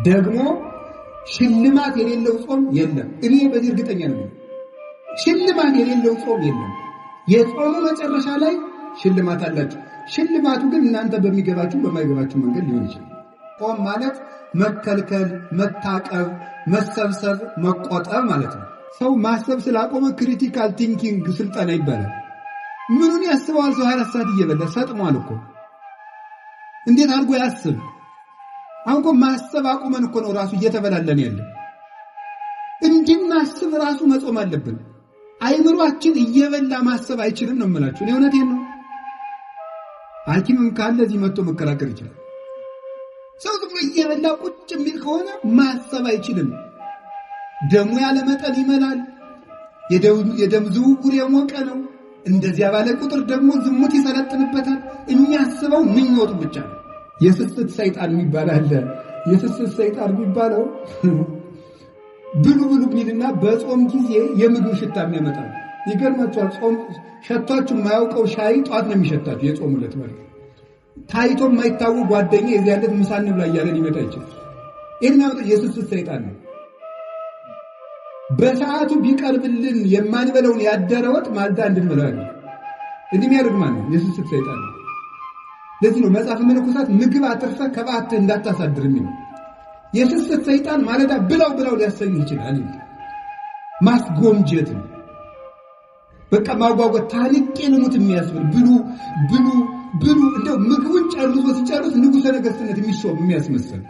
ደግሞ ሽልማት የሌለው ጾም የለም። እኔ በዚህ እርግጠኛ ነኝ። ሽልማት የሌለው ጾም የለም። የጾሙ መጨረሻ ላይ ሽልማት አላችሁ። ሽልማቱ ግን እናንተ በሚገባችሁ በማይገባችሁ መንገድ ሊሆን ይችላል። ጾም ማለት መከልከል፣ መታቀብ፣ መሰብሰብ፣ መቆጠብ ማለት ነው። ሰው ማሰብ ስላቆመ ክሪቲካል ቲንኪንግ ስልጠና ይባላል። ምኑን ያስበዋል? ሰው 24 ሰዓት እየበላ ሰጥሟል እኮ። እንዴት አድርጎ ያስብ? አሁን እኮ ማሰብ አቁመን እኮ ነው ራሱ እየተበላለን ያለ። እንድናስብ ራሱ መጾም አለብን። አይምሯችን እየበላ ማሰብ አይችልም ነው የምላችሁ። እኔ እውነቴን ነው። ሐኪምም ካለ እዚህ መጥቶ መከራከር ይችላል። ሰው ዝም ብሎ እየበላ ቁጭ የሚል ከሆነ ማሰብ አይችልም። ደሙ ያለ መጠን ይመላል። የደም ዝውውር የሞቀ ነው። እንደዚያ ባለ ቁጥር ደግሞ ዝሙት ይሰለጥንበታል። የሚያስበው ምኞት ብቻ ነው። የስስት ሰይጣን የሚባል አለ። የስስት ሰይጣን የሚባለው ብሉ ብሉ ቢልና በጾም ጊዜ የምግብ ሽታ የሚያመጣ ነው። ይገርማችኋል። ጾም ሸታችሁ የማያውቀው ሻይ ጧት ነው የሚሸታችሁ። የጾም ዕለት ማለት ታይቶ የማይታወቅ ጓደኛ የዚህ አይነት ምሳ እንብላ እያለ ሊመጣ ይችላል። ይሄኛው የስስት ሰይጣን ነው። በሰዓቱ ቢቀርብልን የማንበለውን ያደረ ወጥ ማልዳ እንድንበላው ያለ እንዲህ የሚያደርግ ማለት ነው የስስት ሰይጣን ነው። ለዚህ ነው መጽሐፈ መነኮሳት ምግብ አትርፈህ ከበዓትህ እንዳታሳድር የሚለው። የስስት ሰይጣን ማለዳ ብላው ብላው ሊያሰኝ ይችላል። ማስጎምጀት ነው። በቃ ማጓጓት፣ ታሪቄ ልሙት የሚያስብል ብሉ ብሉ ብሉ። እንደው ምግቡን ጨርሶ ሲጨርስ ንጉሠ ነገሥትነት የሚሾም የሚያስመስል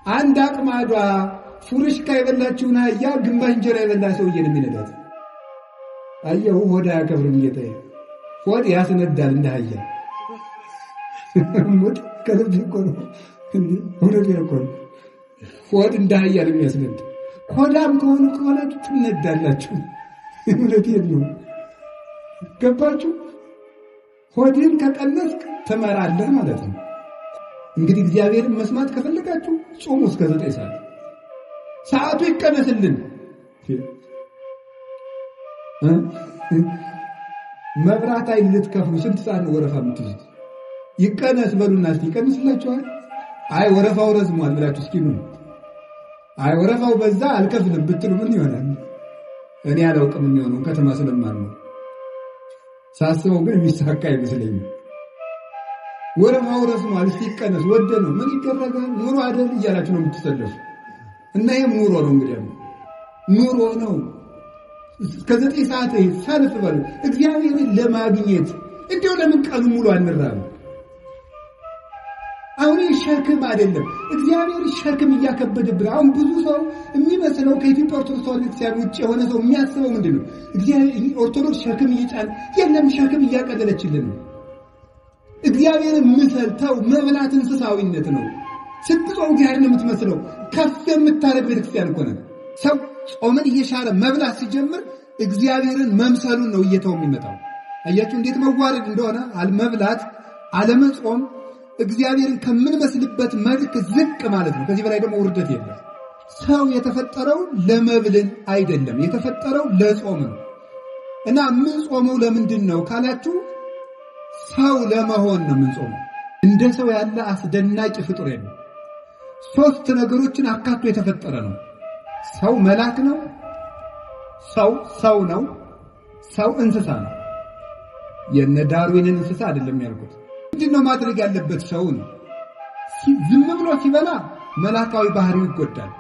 አንድ አቅማዷ ፉርሽካ የበላችሁና ያ ግንባሽ እንጀራ የበላ ሰውዬን የሚነዳት አየሁ። ሆድ አያከብርም ጌታዬ። ሆድ ያስነዳል እንደ አህያ። ሞት ከልብ እኮ ነው እንዴ! ሆድ እኮ ነው ሆድ እንደ አህያ ነው የሚያስነዳ። ሆዳም ከሆናችሁ ትነዳላችሁ። እውነቴን ነው። ገባችሁ? ሆድን ከቀነስክ ትመራለህ ማለት ነው። እንግዲህ እግዚአብሔርን መስማት ከፈለጋችሁ ጾሙ እስከ 9 ሰዓት። ሰዓቱ ይቀነስልን። መብራት ኃይል ልትከፍሉ ስንት ሰዓት ነው ወረፋ የምትይዙት? ይቀነስ በሉና እስቲ ይቀንስላችኋል። አይ ወረፋው ረዝሟል ብላችሁ እስኪ ነው። አይ ወረፋው በዛ አልከፍልም ብትሉ ምን ይሆናል? እኔ አላውቅም የሚሆነው ከተማ ስለማን ነው። ሳስበው ግን የሚሳካ አይመስለኝም። ወረፋው ረዝሟል እስቲ ይቀነስ ወደ ነው ምን ይደረጋል? ኑሮ አይደል እያላችሁ ነው የምትሰለፉ። እና ይሄም ኑሮ ነው እንግዲህ ኑሮ ነው። እስከ 9 ሰዓት ሰልፍ በሉ እግዚአብሔርን ለማግኘት። እንደው ለምን ቀኑ ሙሉ አንራም? አሁን ሸክም አይደለም እግዚአብሔር ሸክም እያከበደብን። አሁን ብዙ ሰው የሚመስለው ከኢትዮጵያ ኦርቶዶክስ ተዋሕዶ ቤተክርስቲያን ውጭ የሆነ ሰው የሚያስበው ምንድነው? እግዚአብሔር ኦርቶዶክስ ሸክም እየጫነ የለም፣ ሸክም እያቀለለችልን ነው። እግዚአብሔርን ምሰልተው መብላት እንስሳዊነት ነው። ስትጾም እግዚአብሔር ነው የምትመስለው። ከፍ የምታረግ ቤተክርስቲያን እኮ ነው። ሰው ጾምን እየሻረ መብላት ሲጀምር እግዚአብሔርን መምሰሉን ነው እየተው የሚመጣው። አያችሁ እንዴት መዋረድ እንደሆነ። አልመብላት አለመጾም እግዚአብሔርን ከምንመስልበት መልክ ዝቅ ማለት ነው። ከዚህ በላይ ደግሞ ውርደት የለም። ሰው የተፈጠረው ለመብልን አይደለም፣ የተፈጠረው ለጾም ነው። እና ምን ጾመው ለምንድን ነው ካላችሁ ሰው ለመሆን ነው ምን ጾመው። እንደ ሰው ያለ አስደናቂ ፍጡር የለም። 3 ነገሮችን አካቶ የተፈጠረ ነው። ሰው መልአክ ነው፣ ሰው ነው፣ ሰው እንስሳ ነው። የነ ዳርዊንን እንስሳ አይደለም ያልኩት። ምንድነው ማድረግ ያለበት? ሰው ነው። ዝም ብሎ ሲበላ መልአካዊ ባህሪው ይጎዳል።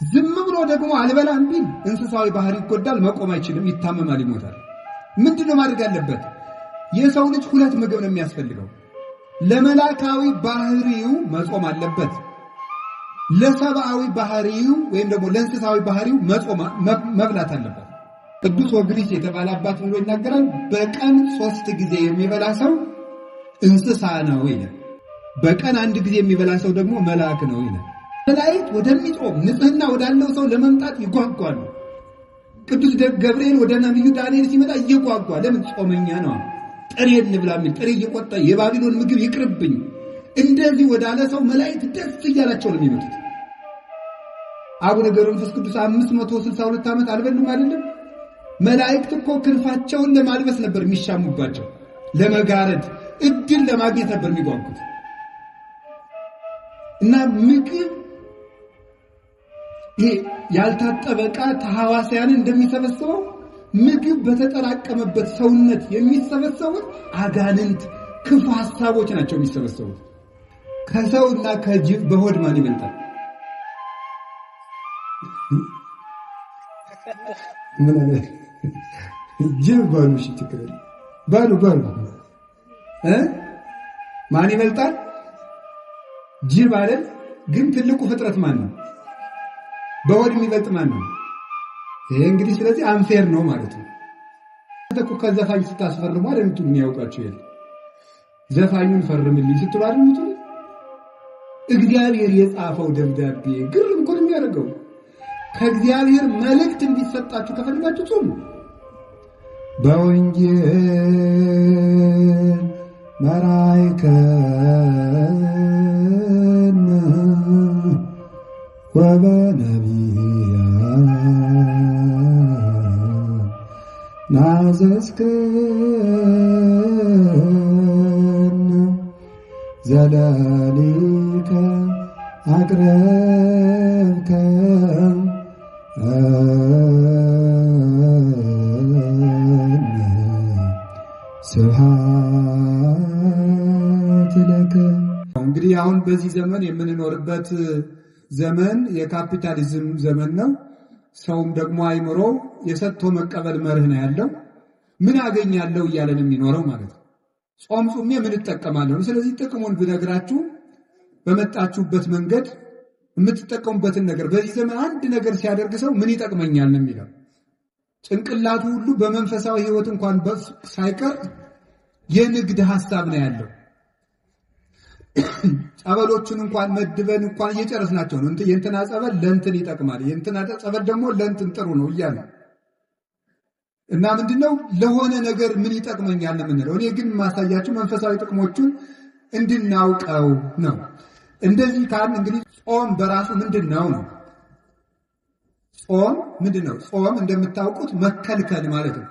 ዝም ብሎ ደግሞ አልበላም ቢል እንስሳዊ ባህሪው ይጎዳል። መቆም አይችልም፣ ይታመማል፣ ይሞታል። ምንድነው ማድረግ ያለበት? የሰው ልጅ 2 ምግብ ነው የሚያስፈልገው። ለመላካዊ ባህሪው መጾም አለበት። ለሰብአዊ ባህሪው ወይም ደግሞ ለእንስሳዊ ባህሪው መብላት አለበት። ቅዱስ ወግሪስ የተባለ አባት ብሎ ይናገራል። በቀን 3 ጊዜ የሚበላ ሰው እንስሳ ነው ይላል። በቀን 1 ጊዜ የሚበላ ሰው ደግሞ መልአክ ነው ይላል። መላእክት ወደሚጾም ንጽህና ወዳለው ሰው ለመምጣት ይጓጓሉ። ቅዱስ ገብርኤል ወደ ነቢዩ ዳንኤል ሲመጣ እየጓጓ ለምን? ጾመኛ ነው። ጥሬ እንብላ የሚል ጥሬ እየቆጣ የባቢሎን ምግብ ይቅርብኝ እንደዚህ ወዳለ ሰው መላእክት ደስ እያላቸው ነው የሚመጡት። አቡነ ገብረ መንፈስ ቅዱስ 562 ዓመት አልበሉም አይደለም? መላእክት እኮ ክንፋቸውን ለማልበስ ነበር የሚሻሙባቸው፣ ለመጋረድ እድል ለማግኘት ነበር የሚጓጉት። እና ምግብ ያልታጠበ ዕቃ ተሐዋስያንን እንደሚሰበስበው ምግብ በተጠራቀመበት ሰውነት የሚሰበሰቡት አጋንንት ክፉ ሐሳቦች ናቸው የሚሰበሰቡት። ከሰውና ከጅብ በሆድ ማን ይበልጣል? ምን አለ ጅብ ባሉ ችግር ባሉ ማን ይበልጣል? ጅብ አይደል? ግን ትልቁ ፍጥረት ማን ነው? በሆድ የሚበልጥ ማን ነው? ይሄ እንግዲህ ስለዚህ አንፌር ነው ማለት ነው። ተኩ ከዘፋኝ ስታስፈርሙ አይደል የሚያውቃቸው ይል ዘፋኙን ፈርምልኝ ስትሉ አይደል እግዚአብሔር የጻፈው ደብዳቤ ግርም እኮ ነው የሚያደርገው። ከእግዚአብሔር መልእክት እንዲሰጣችሁ ከፈልጋችሁ ጾሙ። በወንጌል መራይከን ወበነቢያት ናዘዝከን ዘለሊከ አቅረብከ ስብሐት ለከ። እንግዲህ አሁን በዚህ ዘመን የምንኖርበት ዘመን የካፒታሊዝም ዘመን ነው። ሰውም ደግሞ አይምሮ የሰጥቶ መቀበል መርህ ነው ያለው። ምን አገኛለሁ እያለን የሚኖረው ማለት ነው። ጾም ጾሜ ምን እጠቀማለሁ? ስለዚህ ጥቅሙን ብነግራችሁ በመጣችሁበት መንገድ የምትጠቀሙበትን ነገር በዚህ ዘመን አንድ ነገር ሲያደርግ ሰው ምን ይጠቅመኛል ነው የሚለው። ጭንቅላቱ ሁሉ በመንፈሳዊ ሕይወት እንኳን ሳይቀር የንግድ ሐሳብ ነው ያለው። ጸበሎቹን እንኳን መድበን እንኳን እየጨረስናቸው ነው። የእንትና ጸበል ለእንትን ይጠቅማል፣ የእንትና ጸበል ደግሞ ለእንትን ጥሩ ነው እያለ እና ምንድነው ለሆነ ነገር ምን ይጠቅመኛል ነው የምንለው። እኔ ግን ማሳያችሁ መንፈሳዊ ጥቅሞቹን እንድናውቀው ነው። እንደዚህ ካልን እንግዲህ ጾም በራሱ ምንድነው ነው? ጾም ምንድነው? ጾም እንደምታውቁት መከልከል ማለት ነው።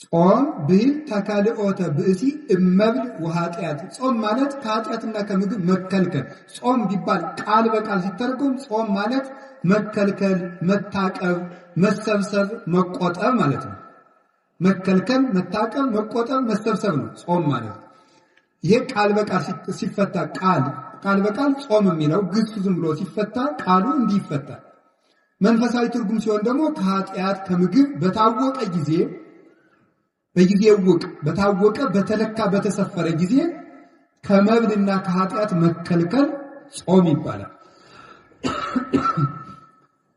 ጾም ብል ተካልኦተ ብእሲ እመብል ወኃጢአት። ጾም ማለት ከኃጢአትና ከምግብ መከልከል። ጾም ቢባል ቃል በቃል ሲተረጎም ጾም ማለት መከልከል፣ መታቀብ፣ መሰብሰብ፣ መቆጠብ ማለት ነው። መከልከል፣ መታቀብ፣ መቆጠብ፣ መሰብሰብ ነው ጾም ማለት። ይሄ ቃል በቃል ሲፈታ ቃል በቃል ጾም የሚለው ግሱ ዝም ብሎ ሲፈታ ቃሉ እንዲህ ይፈታል። መንፈሳዊ ትርጉም ሲሆን ደግሞ ከኃጢአት ከምግብ በታወቀ ጊዜ በጊዜው በታወቀ በተለካ በተሰፈረ ጊዜ ከመብልና ከኃጢአት መከልከል ጾም ይባላል።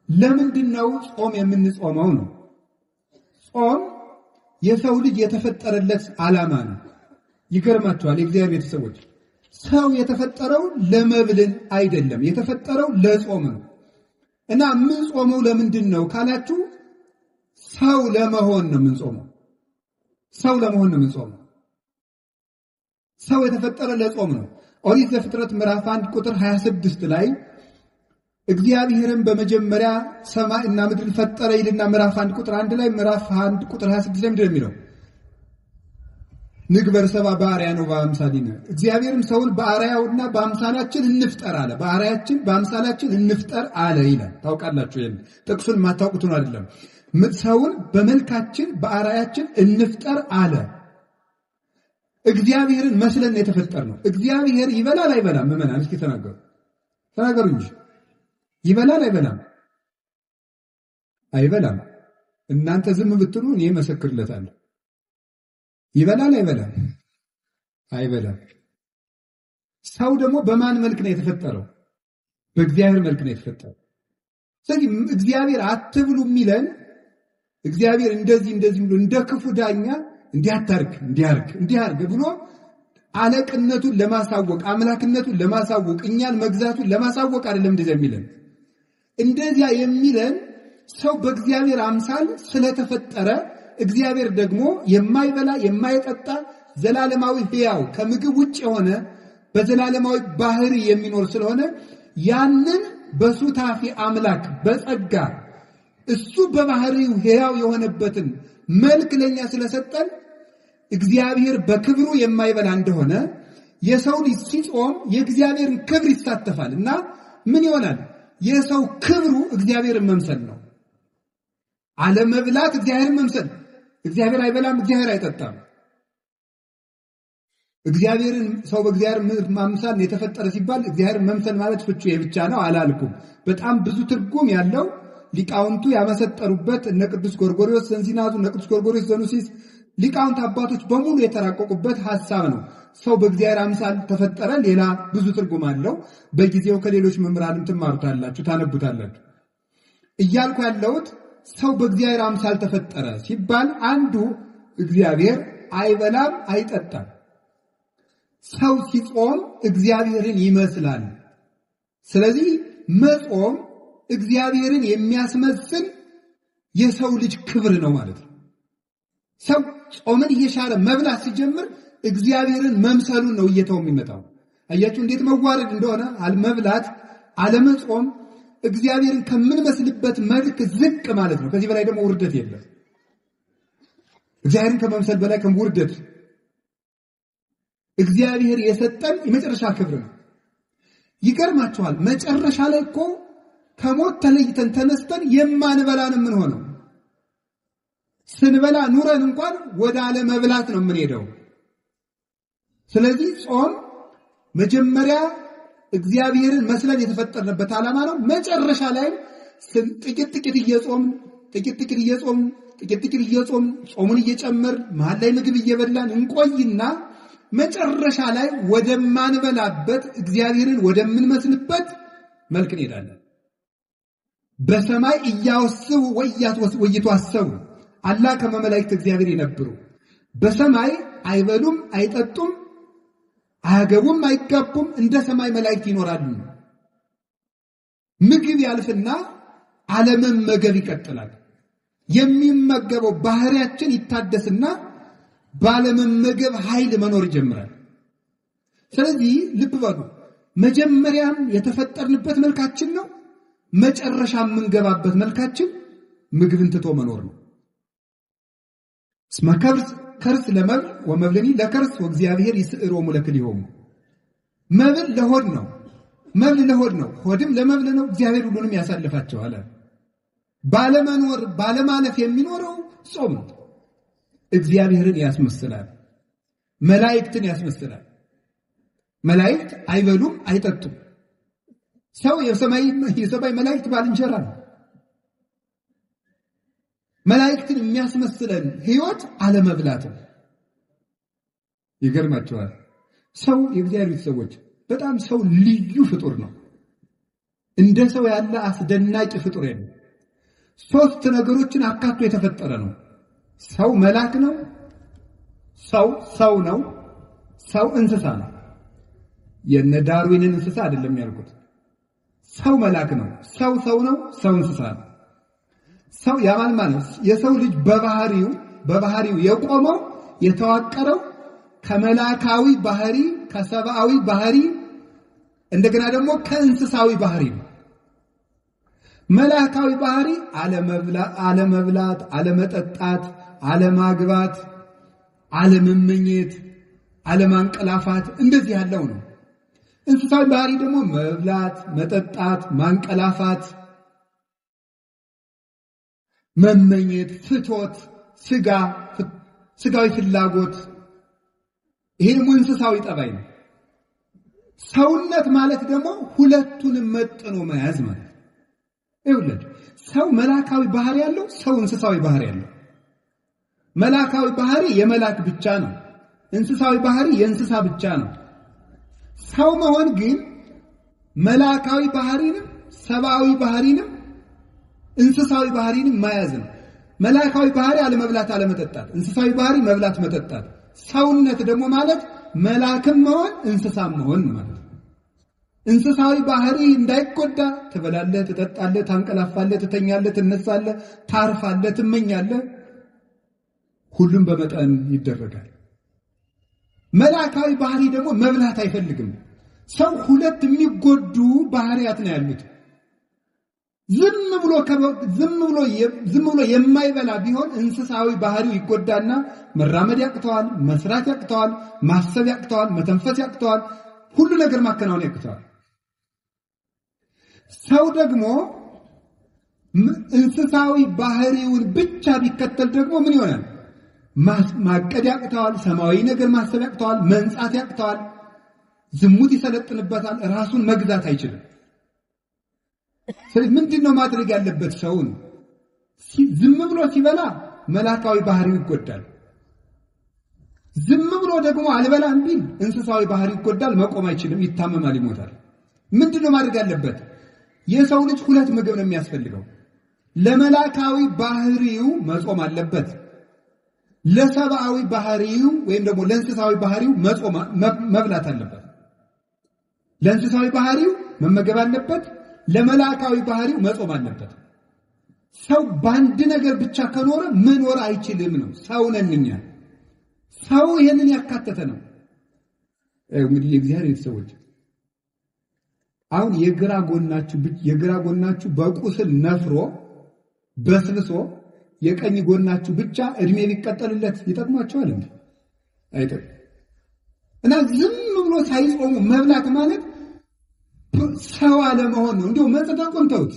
ለምንድነው ጾም የምንጾመው ነው? ጾም የሰው ልጅ የተፈጠረለት ዓላማ ነው። ይገርማችኋል የእግዚአብሔር ቤተሰቦች፣ ሰው የተፈጠረው ለመብልን አይደለም፣ የተፈጠረው ለጾም ነው። እና ምን ጾመው ለምንድነው ካላችሁ ሰው ለመሆን ነው የምንጾመው። ሰው ለመሆን ነው የምንጾመው። ሰው የተፈጠረ ለጾም ነው። ኦሪት ዘፍጥረት ምዕራፍ 1 ቁጥር 26 ላይ እግዚአብሔርም በመጀመሪያ ሰማይና ምድርን ፈጠረ ይልና ምዕራፍ 1 ቁጥር 1 ላይ ምዕራፍ 1 ቁጥር 26 ላይ ምንድን ነው የሚለው? ንግበር ሰብአ በአርአያነ ወበአምሳሊነ፣ እግዚአብሔርም ሰውን በአርአያውና በአምሳላችን እንፍጠር አለ። በአርአያችን በአምሳላችን እንፍጠር አለ ይላል። ታውቃላችሁ ይሄን ጥቅሱን ማታውቁትን አይደለም። ሰውን በመልካችን በአርአያችን እንፍጠር አለ። እግዚአብሔርን መስለን የተፈጠርነው። እግዚአብሔር ይበላል አይበላም? ምዕመናን እስኪ ተናገሩ እንጂ ይበላል አይበላም? አይበላም። እናንተ ዝም ብትሉ እኔ መሰክርለታለሁ። ይበላል አይበላም? አይበላም። ሰው ደግሞ በማን መልክ ነው የተፈጠረው? በእግዚአብሔር መልክ ነው የተፈጠረው። ስለዚህ እግዚአብሔር አትብሉ የሚለን እግዚአብሔር እንደዚህ ብሎ እንደ ክፉ ዳኛ እንዲያርግ ብሎ አለቅነቱን ለማሳወቅ አምላክነቱን ለማሳወቅ እኛን መግዛቱን ለማሳወቅ አይደለም እንደዚያ የሚለን። እንደዚያ የሚለን ሰው በእግዚአብሔር አምሳል ስለተፈጠረ እግዚአብሔር ደግሞ የማይበላ የማይጠጣ ዘላለማዊ ሕያው ከምግብ ውጭ የሆነ በዘላለማዊ ባህሪ የሚኖር ስለሆነ ያንን በሱታፊ አምላክ በጸጋ እሱ በባህሪው ሕያው የሆነበትን መልክ ለኛ ስለሰጠን እግዚአብሔር በክብሩ የማይበላ እንደሆነ የሰው ልጅ ሲጾም የእግዚአብሔርን ክብር ይሳተፋልና ምን ይሆናል? የሰው ክብሩ እግዚአብሔርን መምሰል ነው። አለመብላት እግዚአብሔርን መምሰል። እግዚአብሔር አይበላም፣ እግዚአብሔር አይጠጣም። እግዚአብሔርን ሰው በእግዚአብሔር ማምሳል የተፈጠረ ሲባል እግዚአብሔርን መምሰል ማለት ፍቹ ብቻ ነው አላልኩም። በጣም ብዙ ትርጉም ያለው ሊቃውንቱ ያመሰጠሩበት እነ ቅዱስ ጎርጎርዮስ ዘንዚናቱ፣ እነ ቅዱስ ጎርጎርዮስ ዘኑሲስ ሊቃውንት አባቶች በሙሉ የተራቀቁበት ሐሳብ ነው። ሰው በእግዚአብሔር አምሳል ተፈጠረ። ሌላ ብዙ ትርጉም አለው። በጊዜው ከሌሎች መምህራንም ትማሩታላችሁ፣ ታነቡታላችሁ። እያልኩ ያለሁት ሰው በእግዚአብሔር አምሳል ተፈጠረ ሲባል አንዱ እግዚአብሔር አይበላም አይጠጣም። ሰው ሲጾም እግዚአብሔርን ይመስላል። ስለዚህ መጾም እግዚአብሔርን የሚያስመስል የሰው ልጅ ክብር ነው ማለት ነው። ሰው ጾምን እየሻረ መብላት ሲጀምር እግዚአብሔርን መምሰሉን ነው እየተው የሚመጣው። አያችሁ እንዴት መዋረድ እንደሆነ። አለመብላት አለመጾም እግዚአብሔርን ከምንመስልበት መልክ ዝቅ ማለት ነው። ከዚህ በላይ ደግሞ ውርደት የለም። እግዚአብሔርን ከመምሰል በላይ ውርደት እግዚአብሔር የሰጠን የመጨረሻ ክብር ነው። ይገርማችኋል፣ መጨረሻ ላይ እኮ ከሞት ተለይተን ተነስተን የማንበላን ምን ሆነው ስንበላ ኑረን እንኳን ወደ አለመብላት ነው የምንሄደው። ስለዚህ ጾም መጀመሪያ እግዚአብሔርን መስለን የተፈጠርንበት ዓላማ ነው። መጨረሻ ላይ ጥቂት ጥቂት እየጾም ጾሙን እየጨመር መሃል ላይ ምግብ እየበላን እንቆይና መጨረሻ ላይ ወደማንበላበት እግዚአብሔርን ወደምንመስልበት መልክ እንሄዳለን። በሰማይ እያወስቡ ወይቷሰቡ አላ ከመመላእክት እግዚአብሔር ይነብሩ። በሰማይ አይበሉም አይጠጡም አያገቡም አይጋቡም፣ እንደ ሰማይ መላእክት ይኖራሉ። ምግብ ያልፍና አለመመገብ ይቀጥላል። የሚመገበው ባህሪያችን ይታደስና ባለመመገብ ኃይል መኖር ይጀምራል። ስለዚህ ልብ በሉ፣ መጀመሪያም የተፈጠርንበት መልካችን ነው፣ መጨረሻ የምንገባበት መልካችን ምግብን ትቶ መኖር ነው። እስመ ከርስ ለመብል ወመብልኒ ለከርስ ወእግዚአብሔር ይስዕሮሙ ለክልኤሆሙ። መብል ለሆድ ነው፣ መብል ለሆድ ነው፣ ሆድም ለመብል ነው። እግዚአብሔር ሁሉንም ያሳልፋቸዋል። ባለመኖር ባለማለፍ የሚኖረው ጾም ነው። እግዚአብሔርን ያስመስላል፣ መላእክትን ያስመስላል። መላእክት አይበሉም አይጠጡም። ሰው የሰማይ መላእክት ባልንጀራ ነው። መላእክትን የሚያስመስለን ህይወት አለመብላት ነው። ይገርማችኋል፣ ሰው የእግዚአብሔር ሰዎች በጣም ሰው ልዩ ፍጡር ነው። እንደ ሰው ያለ አስደናቂ ፍጡር የለም። ሶስት ነገሮችን አካቶ የተፈጠረ ነው። ሰው መልአክ ነው፣ ሰው ነው፣ ሰው እንስሳ ነው። የነ ዳርዊንን እንስሳ አይደለም ያልኩት። ሰው መልአክ ነው፣ ሰው ነው፣ ሰው እንስሳ ነው። ሰው ያማል ማለት የሰው ልጅ በባህሪው የቆመው የተዋቀረው ከመላካዊ ባህሪ ከሰብአዊ ባህሪ እንደገና ደግሞ ከእንስሳዊ ባህሪ ነው። መላካዊ ባህሪ አለመብላት፣ አለመጠጣት፣ አለማግባት፣ አለመመኘት፣ አለማንቀላፋት እንደዚህ ያለው ነው። እንስሳዊ ባህሪ ደግሞ መብላት፣ መጠጣት፣ ማንቀላፋት፣ መመኘት፣ ፍቶት፣ ስጋዊ ፍላጎት፣ ይሄ ደግሞ እንስሳዊ ጠባይ ነው። ሰውነት ማለት ደግሞ ሁለቱንም መጥኖ መያዝ ማለት ነው። ይኸውልህ ሰው መላካዊ ባህሪ ያለው፣ ሰው እንስሳዊ ባህሪ ያለው። መላካዊ ባህሪ የመላክ ብቻ ነው፣ እንስሳዊ ባህሪ የእንስሳ ብቻ ነው። ሰው መሆን ግን መላካዊ ባህሪንም ሰብአዊ ባህሪንም እንስሳዊ ባህሪንም መያዝ ነው። መላካዊ ባህሪ አለመብላት አለመጠጣት፣ እንስሳዊ ባህሪ መብላት መጠጣት። ሰውነት ደግሞ ማለት መላክም መሆን እንስሳም መሆን ማለት ነው። እንስሳዊ ባህሪ እንዳይጎዳ ትበላለህ፣ ትጠጣለህ፣ ታንቀላፋለህ፣ ትተኛለህ፣ ትነሳለህ፣ ታርፋለህ፣ ትመኛለህ። ሁሉም በመጠን ይደረጋል። መላካዊ ባህሪ ደግሞ መብላት አይፈልግም። ሰው ሁለት የሚጎዱ ባህሪያት ነው ያሉት። ዝም ብሎ የማይበላ ቢሆን እንስሳዊ ባህሪው ይጎዳና መራመድ ያቅተዋል፣ መስራት ያቅተዋል፣ ማሰብ ያቅተዋል፣ መተንፈስ ያቅተዋል፣ ሁሉ ነገር ማከናወን ያቅተዋል። ሰው ደግሞ እንስሳዊ ባህሪውን ብቻ ቢከተል ደግሞ ምን ይሆናል? ማቀድ ያቅተዋል፣ ሰማያዊ ነገር ማሰብ ያቅተዋል፣ መንጻት ያቅተዋል፣ ዝሙት ይሰለጥንበታል፣ ራሱን መግዛት አይችልም። ስለዚህ ምንድነው ማድረግ ያለበት? ሰውን ዝም ብሎ ሲበላ መላካዊ ባህሪው ይጎዳል። ዝም ብሎ ደግሞ አልበላም ቢል እንስሳዊ ባህሪው ይጎዳል፣ መቆም አይችልም፣ ይታመማል፣ ይሞታል። ምንድነው ማድረግ ያለበት? የሰው ልጅ ሁለት ምግብ ነው የሚያስፈልገው። ለመላካዊ ባህሪው መጾም አለበት። ለሰብአዊ ባህሪው ወይም ደግሞ ለእንስሳዊ ባህሪው መብላት አለበት። ለእንስሳዊ ባህሪው መመገብ አለበት፣ ለመላካዊ ባህሪው መጾም አለበት። ሰው በአንድ ነገር ብቻ ከኖረ መኖር አይችልም ነው። ሰው ነን እኛ። ሰው ይሄንን ያካተተ ነው። እንግዲህ የእግዚአብሔር ሰዎች አሁን የግራ ጎናችሁ በቁስል ነፍሮ በስብሶ የቀኝ ጎናችሁ ብቻ እድሜ ሊቀጠልለት ይጠቅማችኋል እንዴ? አይጠቅም። እና ዝም ብሎ ሳይጾሙ መብላት ማለት ሰው አለመሆን ነው። እንደው መጽደቁን ተውት።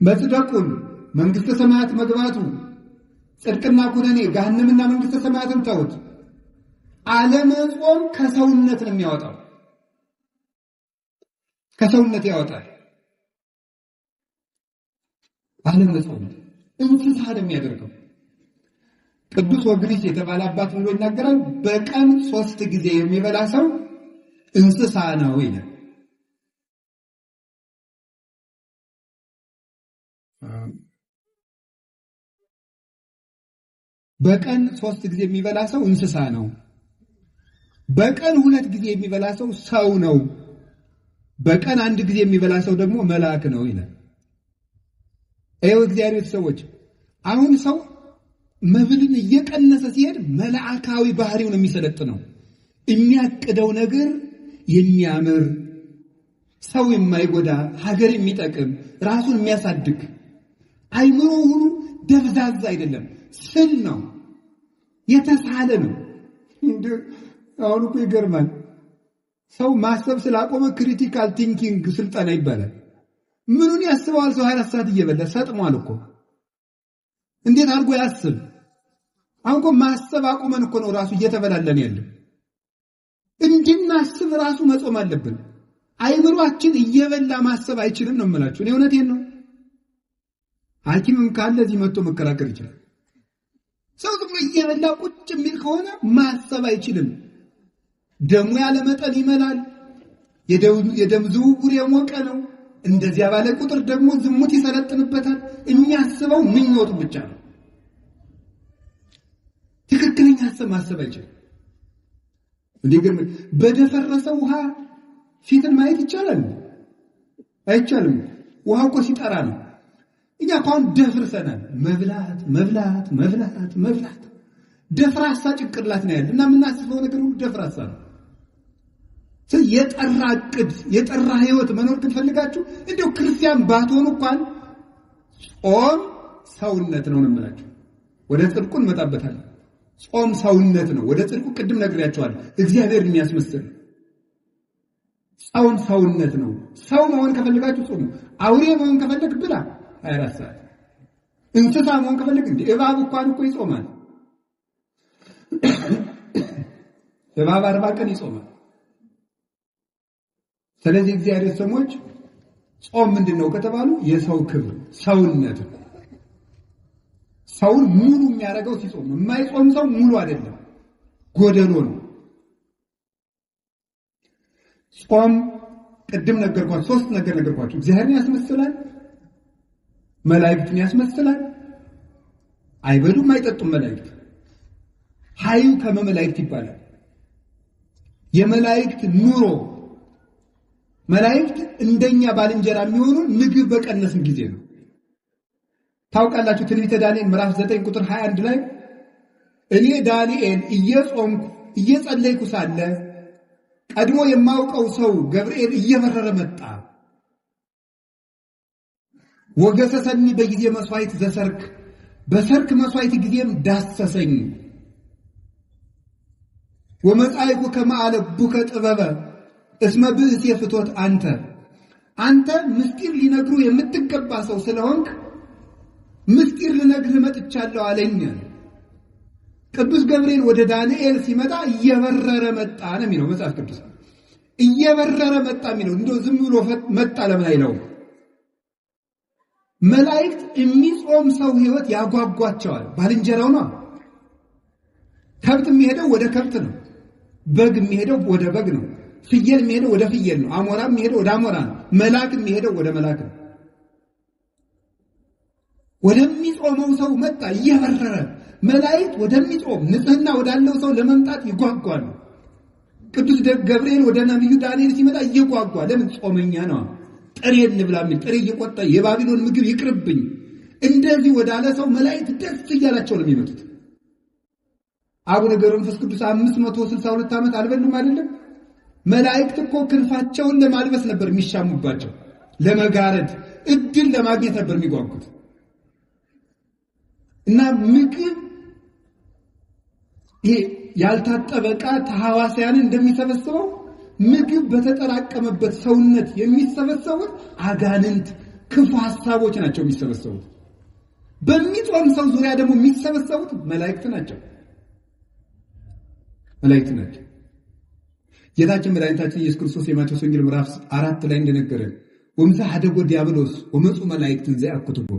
መጽደቁን መንግስተ ሰማያት መግባቱ ጽድቅና ኩነኔ ገሃነምና መንግስተ ሰማያትን ተውት። አለመጾም ከሰውነት ነው የሚያወጣው። ከሰውነት ያወጣል። አለመጾም እንስሳ ነው የሚያደርገው። ቅዱስ ወግሪስ የተባለ አባት ብሎ ይናገራል። በቀን 3 ጊዜ የሚበላ ሰው እንስሳ ነው ይላል። በቀን 3 ጊዜ የሚበላ ሰው እንስሳ ነው። በቀን 2 ጊዜ የሚበላ ሰው ሰው ነው። በቀን 1 ጊዜ የሚበላ ሰው ደግሞ መልአክ ነው ይላል። እግዚአብሔር ሰዎች አሁን ሰው መብልን እየቀነሰ ሲሄድ መልአካዊ ባህሪውን የሚሰለጥነው የሚያቅደው ነገር የሚያምር ሰው የማይጎዳ ሀገር የሚጠቅም ራሱን የሚያሳድግ አይምሮ ሁሉ ደብዛዛ አይደለም፣ ስል ነው፣ የተሳለ ነው። አሁን እኮ ይገርማል። ሰው ማሰብ ስላቆመ ክሪቲካል ቲንኪንግ ስልጠና ይባላል። ምኑን ያስበዋል? ሰው 24 ሰዓት እየበላ ሰጥሟል እኮ። እንዴት አድርጎ ያስብ? አሁን እኮ ማሰብ አቁመን እኮ ነው ራሱ እየተበላለን ያለ። እንድናስብ ራሱ መጾም አለብን። አይምሮአችን እየበላ ማሰብ አይችልም ነው የምላችሁ። እኔ እውነቴን ነው። ሐኪምም ካለ እዚህ መጥቶ መከራከር ይችላል። ሰው ዝም ብሎ እየበላ ቁጭ የሚል ከሆነ ማሰብ አይችልም። ደሙ ያለ መጠን ይመላል። የደም ዝውውር የሞቀ ነው። እንደዚያ ባለ ቁጥር ደግሞ ዝሙት ይሰለጥንበታል። የሚያስበው ምኞቱ ብቻ ነው። ትክክለኛ ሐሳብ ማሰብ አይችልም። እንዲገርም በደፈረሰ ውሃ ፊትን ማየት ይቻላል? አይቻልም። ውሃው እኮ ሲጠራ ነው። እኛ እንኳን ደፍርሰናል። መብላት ደፍራሳ ጭንቅላት ነው ያለ እና የምናስበው ነገር ሁሉ ደፍራሳ ነው። የጠራ ዕቅድ የጠራ ህይወት መኖር ከፈልጋችሁ እንደው ክርስቲያን ባትሆኑ እንኳን ጾም ሰውነት ነው እንምላችሁ። ወደ ጽድቁ እንመጣበታለን። ጾም ሰውነት ነው። ወደ ጽድቁ ቅድም ነግሬያችኋለሁ። እግዚአብሔርን የሚያስመስል ጾም ሰውነት ነው። ሰው መሆን ከፈልጋችሁ ጾሙ። አውሬ መሆን ከፈልግ ብላ 24 ሰዓት። እንስሳ መሆን ከፈልግ እንደ እባብ እንኳን እኮ ይጾማል። እባብ 40 ቀን ይጾማል። ስለዚህ እግዚአብሔር ሰዎች ጾም ምንድነው ከተባሉ የሰው ክብር ሰውነት ነው። ሰውን ሙሉ የሚያደርገው ሲጾም ነው። የማይጾም ሰው ሙሉ አይደለም፣ ጎደሎ ነው። ጾም ቅድም ነገርኳችሁ፣ 3 ነገር ነገርኳችሁ። እግዚአብሔርን ያስመስላል፣ መላእክትን ያስመስላል። አይበሉም አይጠጡም መላእክት። ኃይሉ ከመላእክት ይባላል። የመላእክት ኑሮ መላእክት እንደኛ ባልንጀራ የሚሆኑ ምግብ በቀነስን ጊዜ ነው። ታውቃላችሁ ትንቢተ ዳንኤል ምዕራፍ 9 ቁጥር 21 ላይ እኔ ዳንኤል እየጾምኩ እየጸለይኩ ሳለ ቀድሞ የማውቀው ሰው ገብርኤል እየበረረ መጣ። ወገሰሰኒ በጊዜ መስዋዕት ዘሰርክ በሰርክ መስዋዕት ጊዜም ዳሰሰኝ። ወመጻይኩ ከማለቡከ ጥበበ እስመ ብእስ የፍቶት አንተ ምስጢር ሊነግሩ የምትገባ ሰው ስለሆንክ ምስጢር ልነግርህ መጥቻለሁ አለኝ። ቅዱስ ገብርኤል ወደ ዳንኤል ሲመጣ እየበረረ መጣ ነው የሚለው መጽሐፍ ቅዱስ። እየበረረ መጣ የሚለው እንደው ዝም ብሎ መጣ ለምን አይለው? መላእክት የሚጾም ሰው ሕይወት ያጓጓቸዋል። ባልንጀራው ነው። ከብት የሚሄደው ወደ ከብት ነው። በግ የሚሄደው ወደ በግ ነው። ፍየል የሚሄደው ወደ ፍየል ነው። አሞራ የሚሄደው ወደ አሞራ ነው። መልአክ የሚሄደው ወደ መልአክ ነው። ወደሚጾመው ሰው መጣ እየበረረ። መላእክት ወደሚጾም ንጽሕና ወዳለው ሰው ለመምጣት ይጓጓሉ። ቅዱስ ገብርኤል ወደ ነቢዩ ዳንኤል ሲመጣ እየጓጓ ለምን? ጾመኛ ነው። ጥሬ እንብላ የሚል ጥሬ እየቆጣ የባቢሎን ምግብ ይቅርብኝ እንደዚህ ወዳለ ሰው መላእክት ደስ እያላቸው ነው የሚመጡት። አቡነ ገብረ መንፈስ ቅዱስ 562 ዓመት አልበሉም አይደለም? መላእክት እኮ ክንፋቸውን ለማልበስ ነበር የሚሻሙባቸው፣ ለመጋረድ እድል ለማግኘት ነበር የሚጓጉት። እና ምግብ ይሄ ያልታጠበ ዕቃ ተሐዋስያን እንደሚሰበስበው ምግብ በተጠራቀመበት ሰውነት የሚሰበሰቡት አጋንንት ክፉ ሐሳቦች ናቸው የሚሰበሰቡት። በሚጾም ሰው ዙሪያ ደግሞ የሚሰበሰቡት መላእክት ናቸው። ጌታችን መድኃኒታችን ኢየሱስ ክርስቶስ የማቴዎስ ወንጌል ምዕራፍ 4 ላይ እንደነገረን ወምዛ ሀደጎ ዲያብሎስ ወመፁ መላእክትን ዘያኩትቦ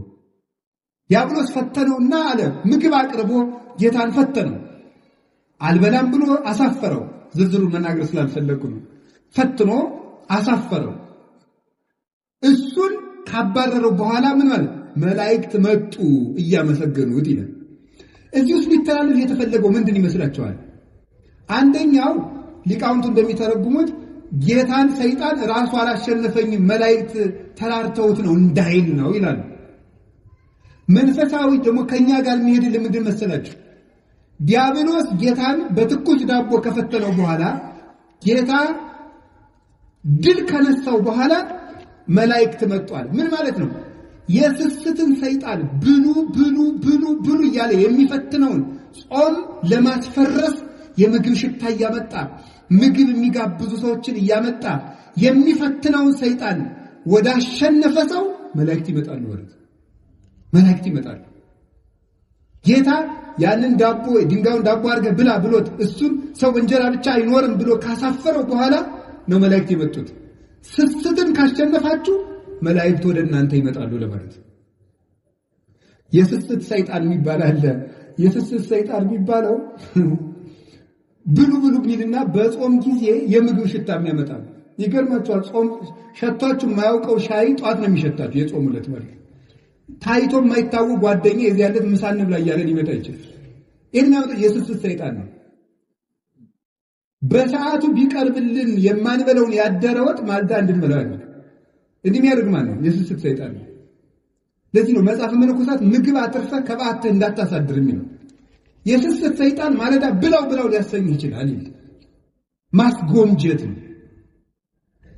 ዲያብሎስ ፈተነውና አለ ምግብ አቅርቦ ጌታን ፈተነው። አልበላም ብሎ አሳፈረው። ዝርዝሩን መናገር ስላልፈለኩ ነው። ፈትኖ አሳፈረው። እሱን ካባረረው በኋላ ምን ማለት? መላእክት መጡ እያመሰገኑት ይላል። እዚህ ውስጥ ሊተላለፍ የተፈለገው ምንድን ይመስላችኋል? አንደኛው ሊቃውንቱ እንደሚተረጉሙት ጌታን ሰይጣን ራሱ አላሸነፈኝም መላእክት ተራርተውት ነው እንዳይል ነው ይላሉ። መንፈሳዊ ደግሞ ከኛ ጋር የሚሄድ ለምንድን መሰላችሁ? ዲያብሎስ ጌታን በትኩስ ዳቦ ከፈተነው በኋላ ጌታ ድል ከነሳው በኋላ መላእክት መጥቷል። ምን ማለት ነው? የስስትን ሰይጣን ብሉ እያለ የሚፈትነውን ጾም ለማስፈረስ የምግብ ሽታ እያመጣ ምግብ የሚጋብዙ ሰዎችን እያመጣ የሚፈትነውን ሰይጣን ወደ አሸነፈ ሰው መላእክት ይመጣሉ ማለት ነው። መላእክት ይመጣሉ። ጌታ ያንን ዳቦ ድንጋዩን ዳቦ አድርገህ ብላ ብሎት እሱን ሰው እንጀራ ብቻ አይኖርም ብሎ ካሳፈረው በኋላ ነው መላእክት የመጡት። ስስትን ካሸነፋችሁ መላእክት ወደ እናንተ ይመጣሉ ለማለት። የስስት ሰይጣን የሚባል አለ። የስስት ሰይጣን የሚባለው ብሉ ቢልና በጾም ጊዜ የምግብ ሽታ የሚያመጣ ይገርማችኋል። ጾም ሸታችሁ የማያውቀው ሻይ ጧት ነው የሚሸታችሁ። የጾሙለት ማለት ታይቶ የማይታወቅ ጓደኛ የዚህ ያለት ምሳን ብላ እያለ ሊመጣ ይችላል። ይሄኛው የስስት ሰይጣን ነው። በሰዓቱ ቢቀርብልን የማንበለውን ያደረወት ማልዳ እንድንበላው ያደርግ እንዲህ የሚያደርግ ማለት ነው የስስት ሰይጣን ነው። ለዚህ ነው መጽሐፈ መነኮሳት ምግብ አትርፈህ ከበዓትህ እንዳታሳድር የሚለው። የስስት ሰይጣን ማለዳ ብላው ሊያሰኝ ይችላል። ማስጎምጀት ነው።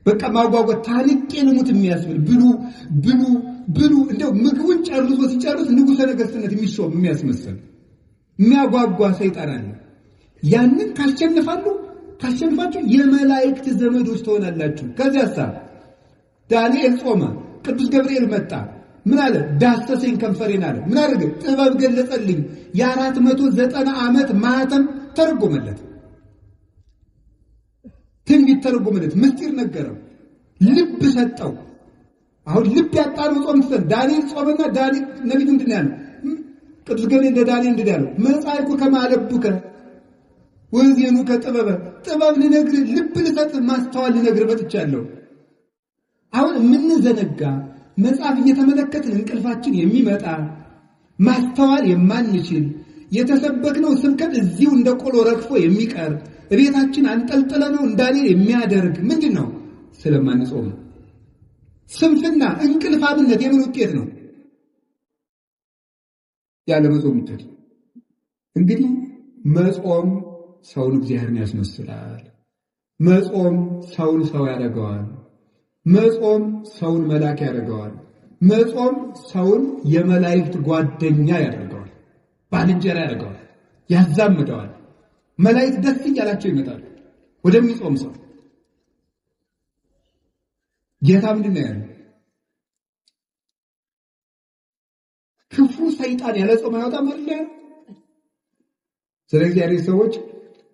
በቃ ማጓጓት ታሪክ ልሙት የሚያስብል ብሉ እንደው ምግቡን ጨርሶ ሲጨርስ ንጉሠ ነገሥትነት የሚሾም የሚያስመስል የሚያጓጓ ሰይጣን አለ። ያንን ካሸነፋችሁ የመላእክት ዘመዶች ትሆናላችሁ። ከዚያሳ ዳንኤል ጾመ፣ ቅዱስ ገብርኤል መጣ። ምን አለ? ዳሰሰኝ ከንፈሬን አለ። ምን አደረገ? ጥበብ ገለጸልኝ። የ490 ዓመት ማህተም ተረጎመለት። ትንቢት ተረጎመለት። ምስጢር ነገረው። ልብ ሰጠው። አሁን ልብ ያጣነው ጾም ትተን ዳንኤል ጾመና ዳንኤል ነብዩ ምንድን ያለው? ቅዱስ ገብርኤል ለዳንኤል እንዲህ ያለው መጻይኩ ከማለቡከ ወንዜኑ ከጥበበ ጥበብ ልነግርህ ልብ ልሰጥህ ማስተዋል ልነግርህ መጥቻለሁ። አሁን የምንዘነጋ መጽሐፍ እየተመለከትን እንቅልፋችን የሚመጣ ማስተዋል የማንችል የተሰበክነው ስብከት እዚሁ እንደ ቆሎ ረግፎ የሚቀር እቤታችን አንጠልጥለነው እንዳሌል የሚያደርግ ምንድን ነው? ስለማንጾም ነው። ስንፍና እንቅልፋምነት የምን ውጤት ነው? ያለ መጾም ውጤት። እንግዲህ መጾም ሰውን እግዚአብሔርን ያስመስላል። መጾም ሰውን ሰው ያደርገዋል። መጾም ሰውን መልአክ ያደርገዋል። መጾም ሰውን የመላእክት ጓደኛ ያደርገዋል፣ ባልንጀራ ያደርገዋል፣ ያዛምደዋል። መላእክት ደስ እያላቸው ይመጣሉ ወደሚጾም ሰው። ጌታ ምንድን ነው ያለው? ክፉ ሰይጣን ያለ ጾም አይወጣም አይደል? ስለዚህ ያሬ ሰዎች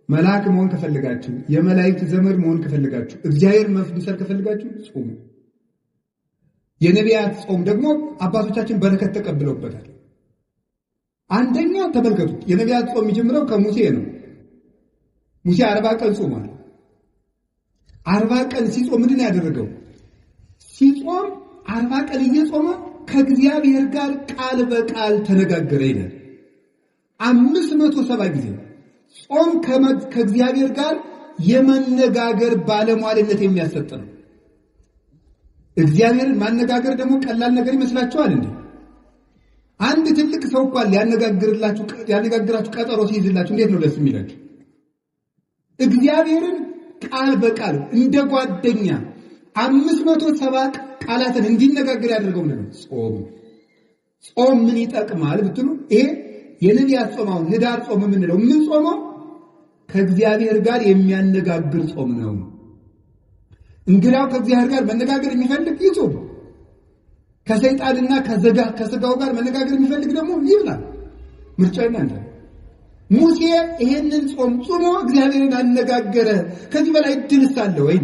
መልአክ መሆን ከፈልጋችሁ፣ የመላእክት ዘመድ መሆን ከፈልጋችሁ፣ እግዚአብሔር መፍሰል ከፈልጋችሁ ጾሙ። የነቢያት ጾም ደግሞ አባቶቻችን በረከት ተቀብለውበታል። አንደኛ ተመልከቱት፣ የነቢያት ጾም የሚጀምረው ከሙሴ ነው። ሙሴ 40 ቀን ጾሟል። 40 ቀን ሲጾም ምንድን ነው ያደረገው? ሲጾም 40 ቀን እየጾመ ከእግዚአብሔር ጋር ቃል በቃል ተነጋገረ ይላል። 570 ጊዜ ጾም ከእግዚአብሔር ጋር የመነጋገር ባለሟልነት የሚያሰጥ ነው። እግዚአብሔርን ማነጋገር ደግሞ ቀላል ነገር ይመስላችኋል እንዴ? አንድ ትልቅ ሰው እንኳን ሊያነጋግራችሁ ቀጠሮ ሲይዝላችሁ እንዴት ነው ደስ የሚላችሁ? እግዚአብሔርን ቃል በቃል እንደ ጓደኛ 570 ቃላትን እንዲነጋገር ያደርገው ነው ጾም። ጾም ምን ይጠቅማል ብትሉ ይሄ የነቢያት ጾም፣ አሁን ህዳር ጾም የምንለው ምን ጾመው ከእግዚአብሔር ጋር የሚያነጋግር ጾም ነው። እንግዳው ከእግዚአብሔር ጋር መነጋገር የሚፈልግ ይጾም። ከሰይጣንና ከስጋው ጋር መነጋገር የሚፈልግ ደግሞ ይብላል። ምርጫው እናንተ። ሙሴ ይሄንን ጾም ጾሞ እግዚአብሔርን አነጋገረ። ከዚህ በላይ እድልስ አለ ወይ?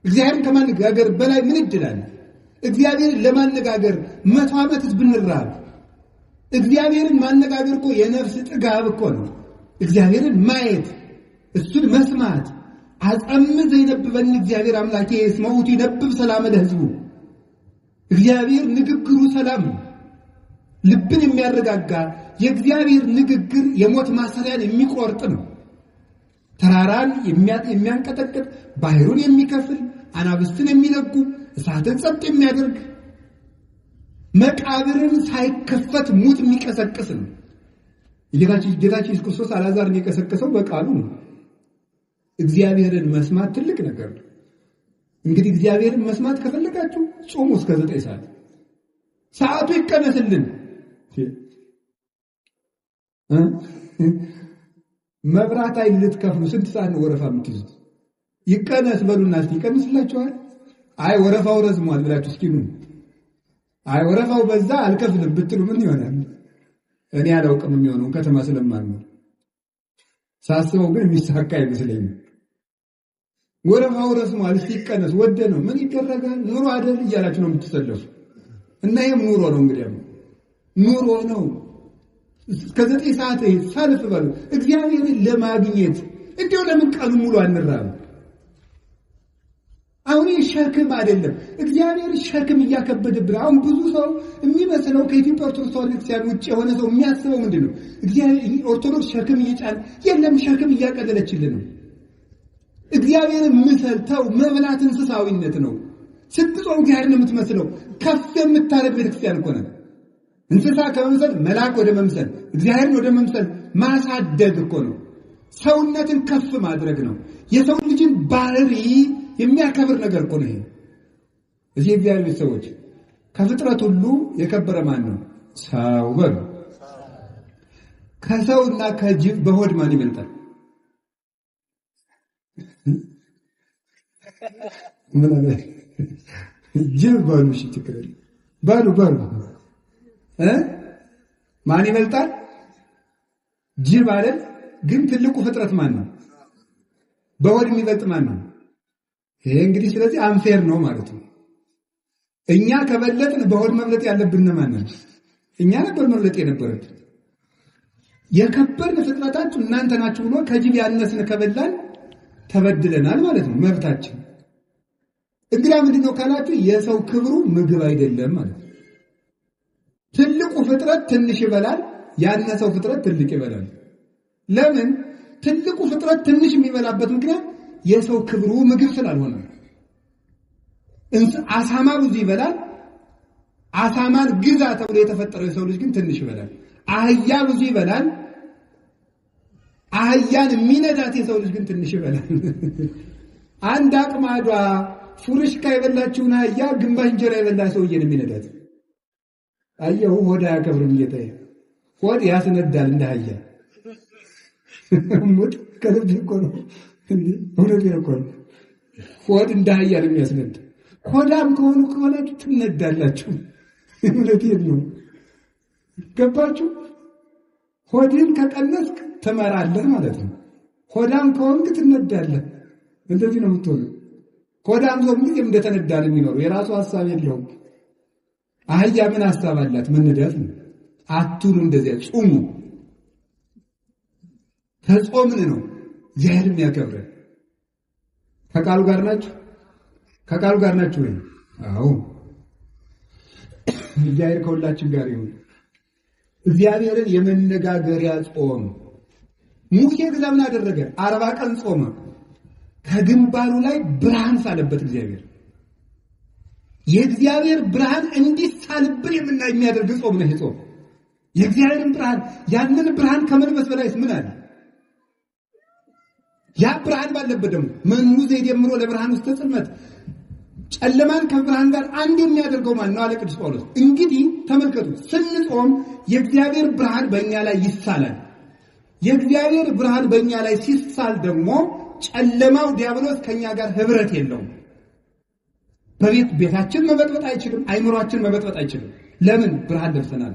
እግዚአብሔርን ከማነጋገር በላይ ምን እድል አለ? እግዚአብሔርን ለማነጋገር 100 ዓመትስ ብንራብ እግዚአብሔርን ማነጋገር እኮ የነፍስ ጥጋብ እኮ ነው። እግዚአብሔርን ማየት፣ እሱን መስማት። አጸም ዘይነብበን እግዚአብሔር አምላኬ እስመ ውእቱ ይነብብ ሰላም ለሕዝቡ። እግዚአብሔር ንግግሩ ሰላም ነው፣ ልብን የሚያረጋጋ። የእግዚአብሔር ንግግር የሞት ማሰሪያን የሚቆርጥ ነው። ተራራን የሚያንቀጠቅጥ፣ ባህሩን የሚከፍል፣ አናብስትን የሚለጉ፣ እሳትን ጸጥ የሚያደርግ፣ መቃብርን ሳይከፈት ሙት የሚቀሰቅስ ነው። ጌታችን ኢየሱስ ክርስቶስ አልዓዛርን የቀሰቀሰው በቃሉ ነው። እግዚአብሔርን መስማት ትልቅ ነገር ነው። እንግዲህ እግዚአብሔርን መስማት ከፈለጋችሁ ጾሙ እስከ 9 ሰዓት። ሰዓቱ ይቀነስልን። መብራት ኃይል ልትከፍሉ ስንት ሰዓት ነው ወረፋ የምትይዙት? ይቀነስ በሉና እስቲ ይቀንስላችኋል። አይ ወረፋው ረዝሟል ብላችሁ እስኪ ነው። አይ ወረፋው በዛ አልከፍልም ብትሉ ምን ይሆናል? እኔ አላውቅም የሚሆነው ከተማ ስለማልኖር። ሳስበው ግን የሚሳካ አይመስለኝም። ወረፋው ረዝሟል እስቲ ይቀነስ ወደ ነው ምን ይደረጋል? ኑሮ አይደል እያላችሁ ነው የምትሰለፉ። እና ይሄም ኑሮ ነው እንግዲህ ኑሮ ነው። እስከ 9 ሰዓት ሰልፍ በሉ እግዚአብሔርን ለማግኘት። እንደው ለምን ቀኑ ሙሉ አንራብ? አሁን ሸክም አይደለም፣ እግዚአብሔር ሸክም እያከበደብን። አሁን ብዙ ሰው የሚመስለው ከኢትዮጵያ ኦርቶዶክስ ተዋሕዶ ቤተክርስቲያን ውጭ የሆነ ሰው የሚያስበው ምንድነው? እግዚአብሔር ኦርቶዶክስ ሸክም እየጫን የለም፣ ሸክም እያቀለለችልን ነው። እግዚአብሔርን ምሰልተው መብላት እንስሳዊነት ነው። ስትጾም እግዚአብሔርን የምትመስለው ከፍ የምታረግ ቤተክርስቲያን እኮ ነው። እንስሳ ከመምሰል መልአክ ወደ መምሰል፣ እግዚአብሔርን ወደ መምሰል ማሳደግ እኮ ነው። ሰውነትን ከፍ ማድረግ ነው። የሰው ልጅን ባህሪ የሚያከብር ነገር እኮ ነው ይሄ። እዚህ እግዚአብሔር ቤተሰቦች ከፍጥረት ሁሉ የከበረ ማን ነው? ሰው በሉ። ከሰውና ከጅብ በሆድ ማን ይበልጣል? ምን አለ? ጅብ በሉ። እሺ ትክክል በሉ በሉ። ማን ይበልጣል? ጅብ አይደል? ግን ትልቁ ፍጥረት ማን ነው? በሆድ የሚበልጥ ማን ነው? ይሄ እንግዲህ ስለዚህ አንፌር ነው ማለት ነው። እኛ ከበለጥን በሆድ መብለጥ ያለብን ማን ነው? እኛ ነበር መብለጥ የነበረብን። የከበርን ፍጥረታችሁ እናንተ ናችሁ ብሎ ከጅብ ያነስን ከበላን ተበድለናል ማለት ነው። መብታችን እንግዲህ ምንድነው ካላችሁ የሰው ክብሩ ምግብ አይደለም ማለት ነው። ትልቁ ፍጥረት ትንሽ ይበላል፣ ያነሰው ፍጥረት ትልቅ ይበላል። ለምን? ትልቁ ፍጥረት ትንሽ የሚበላበት ምክንያት የሰው ክብሩ ምግብ ስላልሆነ። አሳማ ብዙ ይበላል። አሳማን ግዛ ተብሎ የተፈጠረው የሰው ልጅ ግን ትንሽ ይበላል። አህያ ብዙ ይበላል። አህያን የሚነዳት የሰው ልጅ ግን ትንሽ ይበላል። አንድ አቅማዷ ፉርሽካ የበላችውና ያ ግንባሽ እንጀራ የበላ ሰውዬን የሚነዳት አየሁ። ሆድ አያከብርም ጌታዬ። ሆድ ያስነዳል እንደ አህያ። ሙት ከልብ እኮ ነው እንዴ! ወደ እኮ ሆድ እንደ አህያ ነው የሚያስነዳ። ሆዳም ከሆናችሁ ትነዳላችሁ። እውነቴን ነው። ገባችሁ? ሆድን ከቀነስክ ትመራለህ ማለት ነው። ሆዳም ከሆንክ ትነዳለህ። እንደዚህ ነው የምትሆነው። ሆዳም ሰው ምን እንደተነዳ ነው የሚኖረው። የራሱ ሐሳብ የለውም። አህያ ምን ሐሳብ አላት? መነዳት ነው። አትሉ እንደዚያ ጾሙ። ተጾምን ነው እግዚአብሔር የሚያከብረን። ከቃሉ ጋር ናችሁ? ከቃሉ ጋር ናችሁ ወይ? አዎ። እግዚአብሔር ከሁላችን ጋር ይሁን። እግዚአብሔርን የመነጋገሪያ ጾም ሙሴ ምን አደረገ? 40 ቀን ጾመ። ከግንባሩ ላይ ብርሃን ሳለበት እግዚአብሔር። የእግዚአብሔር ብርሃን እንዲሳልብን የሚያደርግ ጾም ነው ይሄ ጾም። የእግዚአብሔርን ብርሃን ያንን ብርሃን ከመልበስ በላይስ ምን አለ? ያ ብርሃን ባለበት ደግሞ መኑ ዘይደምሮ ለብርሃን ውስጥ ጽልመት፣ ጨለማን ከብርሃን ጋር አንድ የሚያደርገው ማን ነው አለ ቅዱስ ጳውሎስ። እንግዲህ ተመልከቱ፣ ስንጾም የእግዚአብሔር ብርሃን በእኛ ላይ ይሳላል። የእግዚአብሔር ብርሃን በእኛ ላይ ሲሳል ደግሞ ጨለማው ዲያብሎስ ከኛ ጋር ህብረት የለውም። ቤታችን መበጥበጥ አይችልም። አይምሮአችን መበጥበጥ አይችልም። ለምን? ብርሃን ለብሰናል።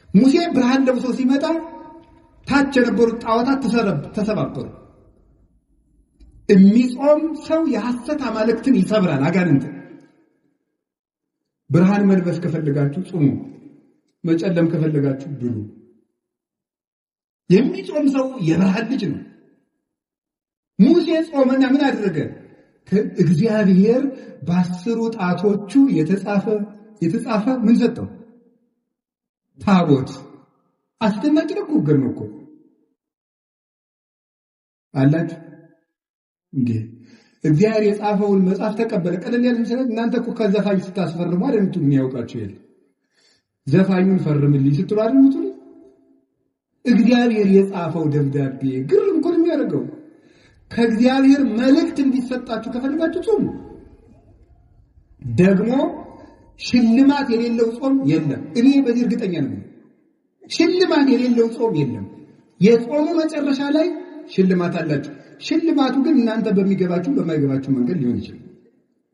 ሙሴ ብርሃን ለብሶ ሲመጣ ታች የነበሩት ጣዖታት ተሰባበሩ። የሚጾም ሰው የሐሰት አማልክትን ይሰብራል፣ አጋንንት። ብርሃን መልበስ ከፈለጋችሁ ጾሙ፣ መጨለም ከፈለጋችሁ ብሉ። የሚጾም ሰው የብርሃን ልጅ ነው። ሙሴ ጾመና ምን አደረገ? እግዚአብሔር በ10 ጣቶቹ የተጻፈ ምን ሰጠው? ታቦት። አስደናቂ ነው እኮ፣ ገርሞ እኮ አላችሁ እንዴ! እግዚአብሔር የጻፈውን መጽሐፍ ተቀበለ። ቀለል ያለ ምስል። እናንተ እኮ ከዘፋኝ ስታስፈርሙ አይደል የሚያውቃችሁ የለ። ዘፋኙን ፈርምልኝ ስትሉ አይደል? እግዚአብሔር የጻፈው ደብዳቤ ግርም እኮ ነው የሚያደርገው። ከእግዚአብሔር መልእክት እንዲሰጣችሁ ከፈልጋችሁ ጾሙ። ደግሞ ሽልማት የሌለው ጾም የለም። እኔ በዚህ እርግጠኛ ነኝ። ሽልማት የሌለው ጾም የለም። የጾሙ መጨረሻ ላይ ሽልማት አላችሁ። ሽልማቱ ግን እናንተ በሚገባችሁ በማይገባችሁ መንገድ ሊሆን ይችላል።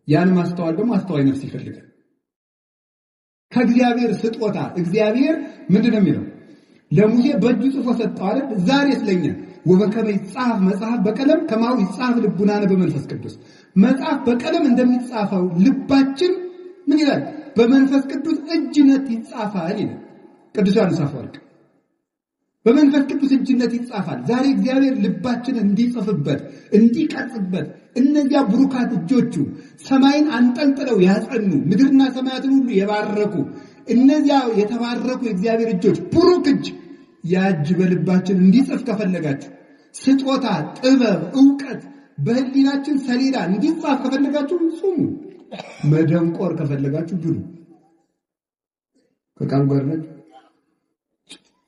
ያን ማስተዋል ደግሞ አስተዋይ ነፍስ ይፈልጋል። ከእግዚአብሔር ስጦታ እግዚአብሔር ምንድነው የሚለው? ለሙሴ በእጁ ጽፎ ሰጠው አይደል? ዛሬ ስለኛ ወበከመ ይጻፍ መጽሐፍ በቀለም ከማው ይጻፍ ልቡናነ በመንፈስ ቅዱስ። መጽሐፍ በቀለም እንደሚጻፈው ልባችን ምን ይላል? በመንፈስ ቅዱስ እጅነት ይጻፋል ይላል ቅዱስ ዮሐንስ አፈወርቅ። በመንፈስ ቅዱስ እጅነት ይጻፋል። ዛሬ እግዚአብሔር ልባችንን እንዲጽፍበት እንዲቀርጽበት፣ እነዚያ ብሩካት እጆቹ ሰማይን አንጠልጥለው ያጸኑ ምድርና ሰማያትን ሁሉ የባረኩ እነዚያ የተባረኩ የእግዚአብሔር እጆች ብሩክ እጅ ያጅ በልባችን እንዲጽፍ ከፈለጋችሁ፣ ስጦታ፣ ጥበብ፣ ዕውቀት በህሊናችን ሰሌዳ እንዲጻፍ ከፈለጋችሁ ጾሙ። መደንቆር ከፈለጋችሁ ብሉ። ከቃሉ ጋር ነው።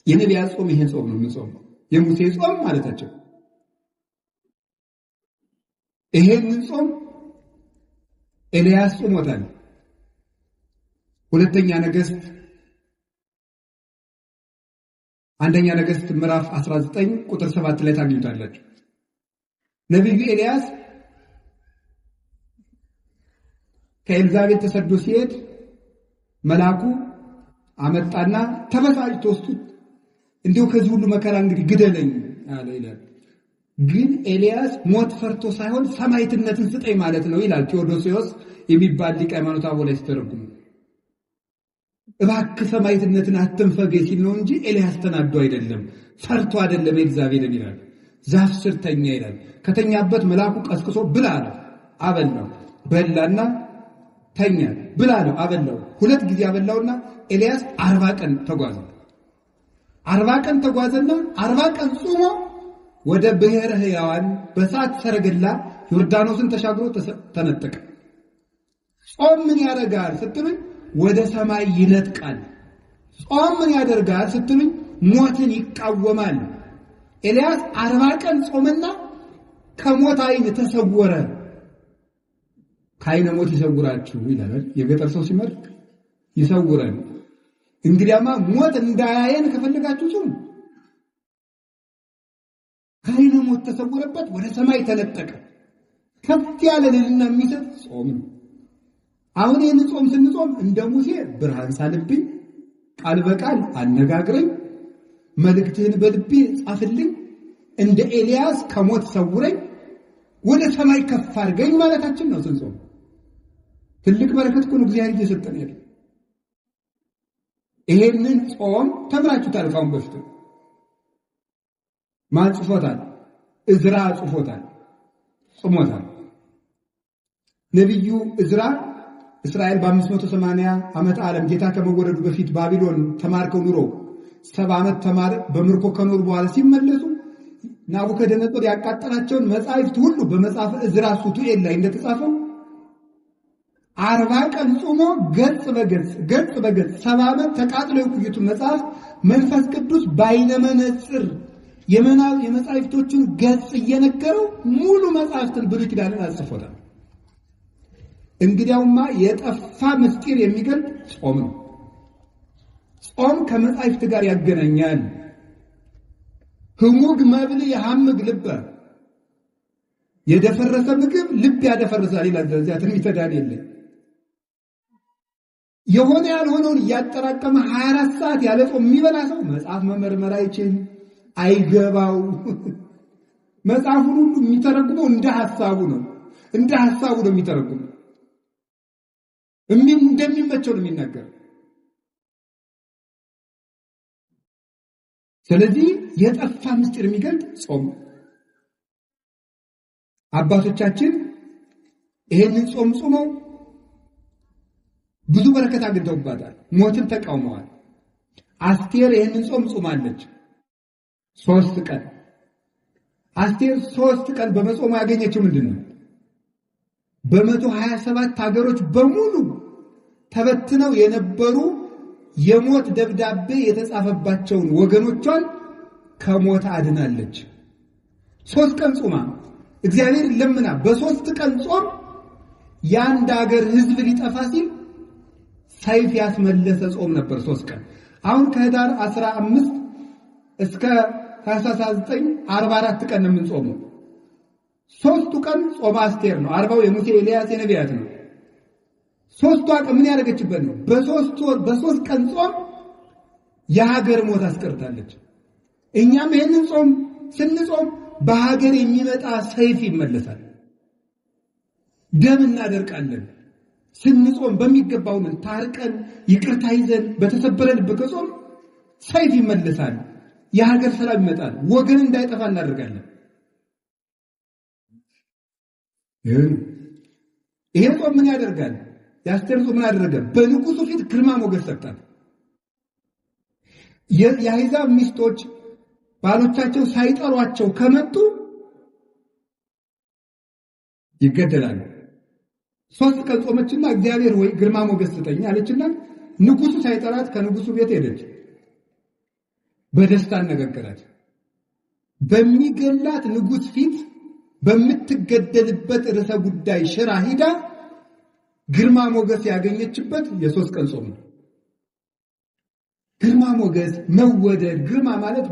የነቢያት ጾም ይሄን ጾም ነው የምንጾመው። የሙሴ ጾም ማለታቸው ይሄንን ጾም ኤልያስ ጾሞታል። አንደኛ ነገሥት ምዕራፍ 19 ቁጥር 7 ላይ ታገኙታላችሁ። ነብዩ ኤልያስ ከኤልዛቤል ተሰዶ ሲሄድ መልአኩ አመጣና ተበሳጭቶ እንዲሁ ከዚህ ሁሉ መከራ እንግዲህ ግደለኝ አለ ይላል። ግን ኤልያስ ሞት ፈርቶ ሳይሆን ሰማዕትነትን ስጠኝ ማለት ነው ይላል ቴዎዶሲዮስ የሚባል ሊቀ ሃይማኖት አቦ ላይ ሲተረጉም። እባክህ ሰማዕትነትን አትንፈገኝ ሲል ነው እንጂ ኤልያስ ተናዶ አይደለም፣ ፈርቶ አይደለም ኤልዛቤልን ይላል። ዛፍ ስር ተኛ ይላል። ከተኛበት መልአኩ ቀስቅሶ ብላ አለው፣ አበላው። በላና ተኛ። ብላ አለው፣ አበላው። 2 ጊዜ አበላውና ኤልያስ 40 ቀን ተጓዘ። 40 ቀን ተጓዘና 40 ቀን ጾሞ ወደ ብሔረ ሕያዋን በሳት ሰረገላ ዮርዳኖስን ተሻግሮ ተነጠቀ። ጾም ምን ያደርጋል ስትሉኝ ወደ ሰማይ ይነጥቃል። ጾም ምን ያደርጋል ስትሉኝ ሞትን ይቃወማል። ኤልያስ 40 ቀን ጾመና ከሞት ዓይን ተሰወረ። ከዓይነ ሞት ይሰውራችሁ ይላል የገጠር ሰው ሲመርቅ፣ ይሰውረን። እንግዲያማ ሞት እንዳያየን ከፈለጋችሁ ጾም። ከዓይነ ሞት ተሰወረበት፣ ወደ ሰማይ ተነጠቀ። ከፍ ያለ ልልና የሚሰጥ ጾም ነው። አሁን ይህን ጾም ስንጾም እንደ ሙሴ ብርሃን ሳልብኝ፣ ቃል በቃል አነጋግረኝ፣ መልእክትህን በልቤ ጻፍልኝ፣ እንደ ኤልያስ ከሞት ሰውረኝ፣ ወደ ሰማይ ከፍ አድርገኝ ማለታችን ነው ስንጾም። ትልቅ በረከት እኮ ነው እግዚአብሔር እየሰጠን ያለው። ይሄንን ጾም ተምራችሁታል ካሁን በፊት። ማን ጽፎታል? እዝራ ጽፎታል፣ ጾሞታል። ነብዩ እዝራ እስራኤል በ580 ዓመት ዓለም ጌታ ከመወለዱ በፊት ባቢሎን ተማርከው ኑሮ 70 ዓመት ተማር በምርኮ ከኖሩ በኋላ ሲመለሱ ናቡከደነጾር ያቃጠላቸውን መጻሕፍት ሁሉ በመጽሐፍ እዝራ ሱቱኤል ላይ እንደተጻፈው 40 ቀን ጾሞ ገጽ በገጽ 70 ዓመት ተቃጥለው የቆዩትን መጽሐፍ መንፈስ ቅዱስ በዓይነ መነጽር የመጻሕፍቶቹን ገጽ እየነገረው ሙሉ መጽሐፍትን ብሉይ ኪዳንን አጽፎታል። እንግዲያውማ የጠፋ ምስጢር የሚገልጥ ጾም ነው። ጾም ከመጻሕፍት ጋር ያገናኛል። ህሙግ መብል የሐምግ ልበ፣ የደፈረሰ ምግብ ልብ ያደፈርሳል ይላል በዚያ ትንቢተ ዳንኤል ላይ። የሆነ ያልሆነውን እያጠራቀመ 24 ሰዓት ያለ ጾም የሚበላ ሰው መጽሐፍ መመርመር አይችል፣ አይገባው። መጽሐፉን ሁሉ የሚተረጉመው እንደ ሐሳቡ ነው የሚተረጉመው። እንደሚመቸው ነው የሚናገር። ስለዚህ የጠፋ ምስጢር የሚገልጥ ጾም። አባቶቻችን ይሄንን ጾም ጾመው ብዙ በረከት አግኝተውባታል። ሞትን ተቃውመዋል። አስቴር ይሄንን ጾም ጾማለች 3 ቀን። አስቴር 3 ቀን በመጾም ያገኘችው ምንድነው? በ127 ሀገሮች በሙሉ ተበትነው የነበሩ የሞት ደብዳቤ የተጻፈባቸውን ወገኖቿን ከሞት አድናለች። 3 ቀን ጾማ እግዚአብሔር ለምና በ3 ቀን ጾም የአንድ ሀገር ሕዝብ ሊጠፋ ሲል ሰይፍ ያስመለሰ ጾም ነበር 3 ቀን። አሁን ከህዳር 15 እስከ ታኅሳስ 9 44 ቀን ነው የምንጾመው። 3ቱ ቀን ጾመ አስቴር ነው። 40ው የሙሴ ኤልያስ የነቢያት ነው። 3ቷ ቀን ምን ያደረገችበት ነው? በ3 ቀን ጾም የሀገር ሞት አስቀርታለች። እኛም ይሄንን ጾም ስንጾም በሀገር የሚመጣ ሰይፍ ይመለሳል። ደም እናደርቃለን። ስንጾም በሚገባው ታርቀን ይቅርታ ይዘን በተሰበረ ልብ ከጾም ሰይፍ ይመለሳል። የሀገር ሰላም ይመጣል። ወገን እንዳይጠፋ እናደርጋለን። ይሄ ጾም ምን ያደርጋል? የአስቴር ጾም ምን አደረገ? በንጉሱ ፊት ግርማ ሞገስ ሰጣት። የአሕዛብ ሚስቶች ባሎቻቸው ሳይጠሯቸው ከመጡ ይገደላሉ። 3 ቀን ጾመችና እግዚአብሔር ወይ ግርማ ሞገስ ስጠኝ አለችና ንጉሱ ሳይጠራት ከንጉሱ ቤት ሄደች። በደስታ አነጋገራት። በሚገላት ንጉስ ፊት በምትገደልበት ርዕሰ ጉዳይ ሽራ ሂዳ ግርማ ሞገስ ያገኘችበት የ3 ቀን ጾም ነው። ግርማ ሞገስ፣ መወደድ። ግርማ ማለት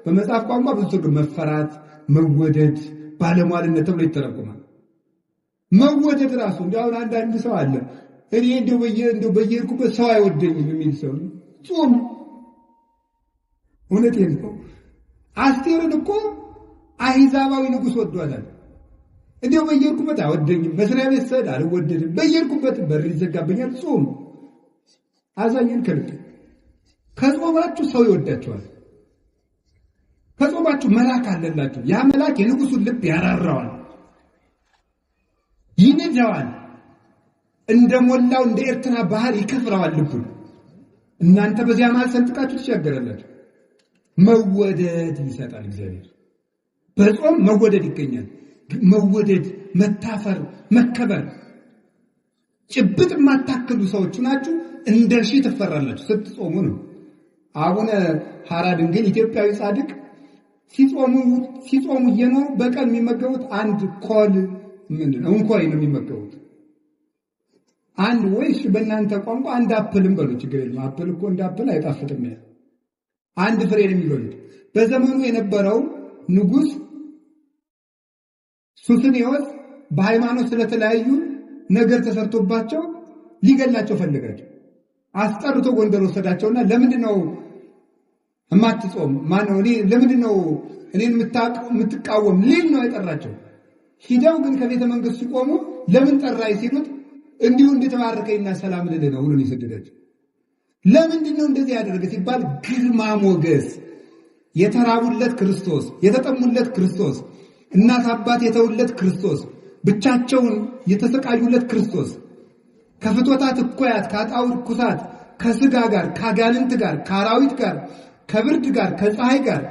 በመጽሐፍ ቋንቋ ብዙ ትርጉም መፈራት፣ መወደድ፣ ባለሟልነት ተብሎ ይተረጎማል። መወደድ ራሱ እንዲያው አንዳንድ ሰው አለ እኔ እንደው በየርኩበት ሰው አይወደኝም የሚል ሰው ጾም። እውነቴን ነው። አስቴርን እኮ አሕዛባዊ ንጉስ ወዷታል። እንደው በየርኩበት አይወደኝም፣ መስሪያ ቤት ሰድ አልወደድም፣ በየርኩበት በር ይዘጋብኛል። ጾም አዛኝን ከልክ ከጾማችሁ ሰው ይወዳችኋል። ከጾማችሁ መልአክ አለላችሁ። ያ መልአክ የንጉሱን ልብ ያራራዋል፣ ይነዳዋል። እንደሞላው እንደ ኤርትራ ባህር ይከፍለዋል ልቡን። እናንተ በዚያ መሃል ሰንጥቃችሁ ትሻገራላችሁ። መወደድ ይሰጣል እግዚአብሔር። በጾም መወደድ ይገኛል። መወደድ፣ መታፈር፣ መከበር። ጭብጥ የማታክሉ ሰዎች ናችሁ፣ እንደ ሺህ ትፈራላችሁ ስትጾሙ ነው። አቡነ ሐራ ድንግል ኢትዮጵያዊ ጻድቅ ሲጾሙ እየኖሩ በቀን የሚመገቡት አንድ ኮል ምንድነው እንኳን ነው የሚመገቡት። አንድ ወይስ በእናንተ ቋንቋ አንድ አፕልም በሉ ችግር የለም። አፕል እኮ እንደ አፕል አይጣፍጥም። አንድ ፍሬ ነው የሚበሉት። በዘመኑ የነበረው ንጉስ ሱስንዮስ በሃይማኖት ስለተለያዩ ነገር ተሰርቶባቸው ሊገላቸው ፈለጋቸው። አስጠርቶ ጎንደር ወሰዳቸውና ለምንድነው እማትጾም ማነው ለምንድነው እኔን የምትቃወም ሊል ነው የጠራቸው። ሂደው ግን ከቤተ መንግስት ሲቆሙ ለምን ጠራይ ሲሉት እንዲሁ እንደተባረከኝና ሰላም ልል ነው ብሎ ይሰደዳቸው። ለምንድነው እንደዚህ ያደረገ ሲባል ግርማ ሞገስ የተራቡለት ክርስቶስ፣ የተጠሙለት ክርስቶስ፣ እናት አባት የተውለት ክርስቶስ፣ ብቻቸውን የተሰቃዩለት ክርስቶስ ከፍቶታት እኮያት ከአጣውር ኩሳት ከስጋ ጋር ከአጋንንት ጋር ከአራዊት ጋር ከብርድ ጋር ከፀሐይ ጋር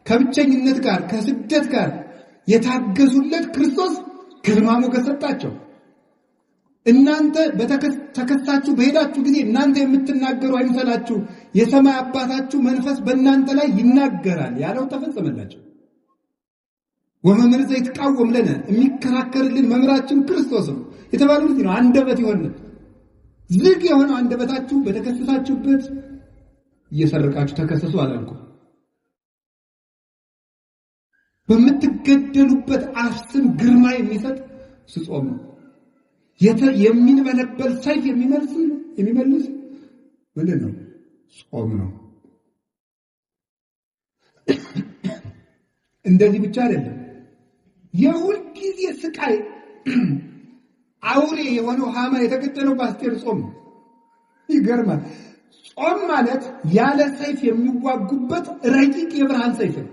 ከብቸኝነት ጋር ከስደት ጋር የታገዙለት ክርስቶስ ግርማ ሞገስ ሰጣቸው። እናንተ ተከሳችሁ በሄዳችሁ ጊዜ እናንተ የምትናገሩ አይምሰላችሁ፣ የሰማይ አባታችሁ መንፈስ በእናንተ ላይ ይናገራል ያለው ተፈጸመላቸው። ወመምህር ዘይትቃወም ለነ የሚከራከርልን መምህራችን ክርስቶስ ነው የተባለው ነው። አንደበት ይሆን ዝግ የሆነው አንደበታችሁ በተከሰሳችሁበት እየሰረቃችሁ ተከሰሱ አላልኩም። በምትገደሉበት አፍስም ግርማ የሚሰጥ ጾም ነው። የሚንበለበል ሰይፍ የሚመልስ ምንድን ነው? ጾም ነው። እንደዚህ ብቻ አይደለም። የሁል ጊዜ ስቃይ አውሬ የሆነው ሃማ የተገደለው በአስቴር ጾም ነው። ይገርማል። ጾም ማለት ያለ ሰይፍ የሚዋጉበት ረቂቅ የብርሃን ሰይፍ ነው።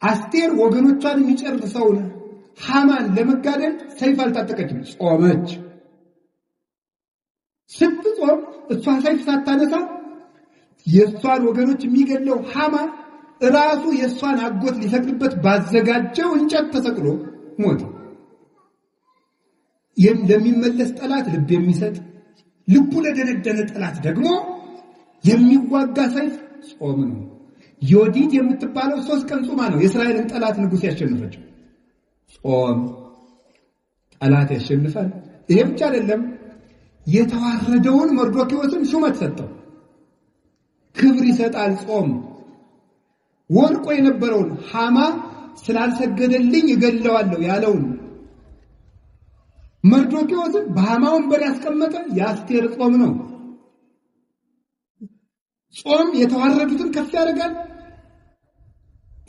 አስቴር ወገኖቿን የሚጨርሰውን ሃማን ለመጋደል ሰይፍ አልታጠቀችም፣ ጾመች። ስትጾም እሷ ሰይፍ ሳታነሳ የሷን ወገኖች የሚገድለው ሃማ ራሱ የሷን አጎት ሊሰቅልበት ባዘጋጀው እንጨት ተሰቅሎ ሞተ። ለሚመለስ ጠላት ልብ የሚሰጥ ልቡ ለደነደነ ጠላት ደግሞ የሚዋጋ ሰይፍ ጾም ነው። ዮዲት የምትባለው 3 ቀን ጾማ ነው የእስራኤልን ጠላት ንጉስ ያሸነፈችው። ጾም ጠላት ያሸንፋል። ይሄ ብቻ አይደለም። የተዋረደውን መርዶክዮስን ሹመት ሰጠው፣ ክብር ይሰጣል። ጾም ወርቆ የነበረውን ሃማ ስላልሰገደልኝ እገለዋለሁ ያለውን መርዶክዮስን በሃማ ወንበር ያስቀመጠ የአስቴር ጾም ነው። ጾም የተዋረዱትን ከፍ ያደርጋል፣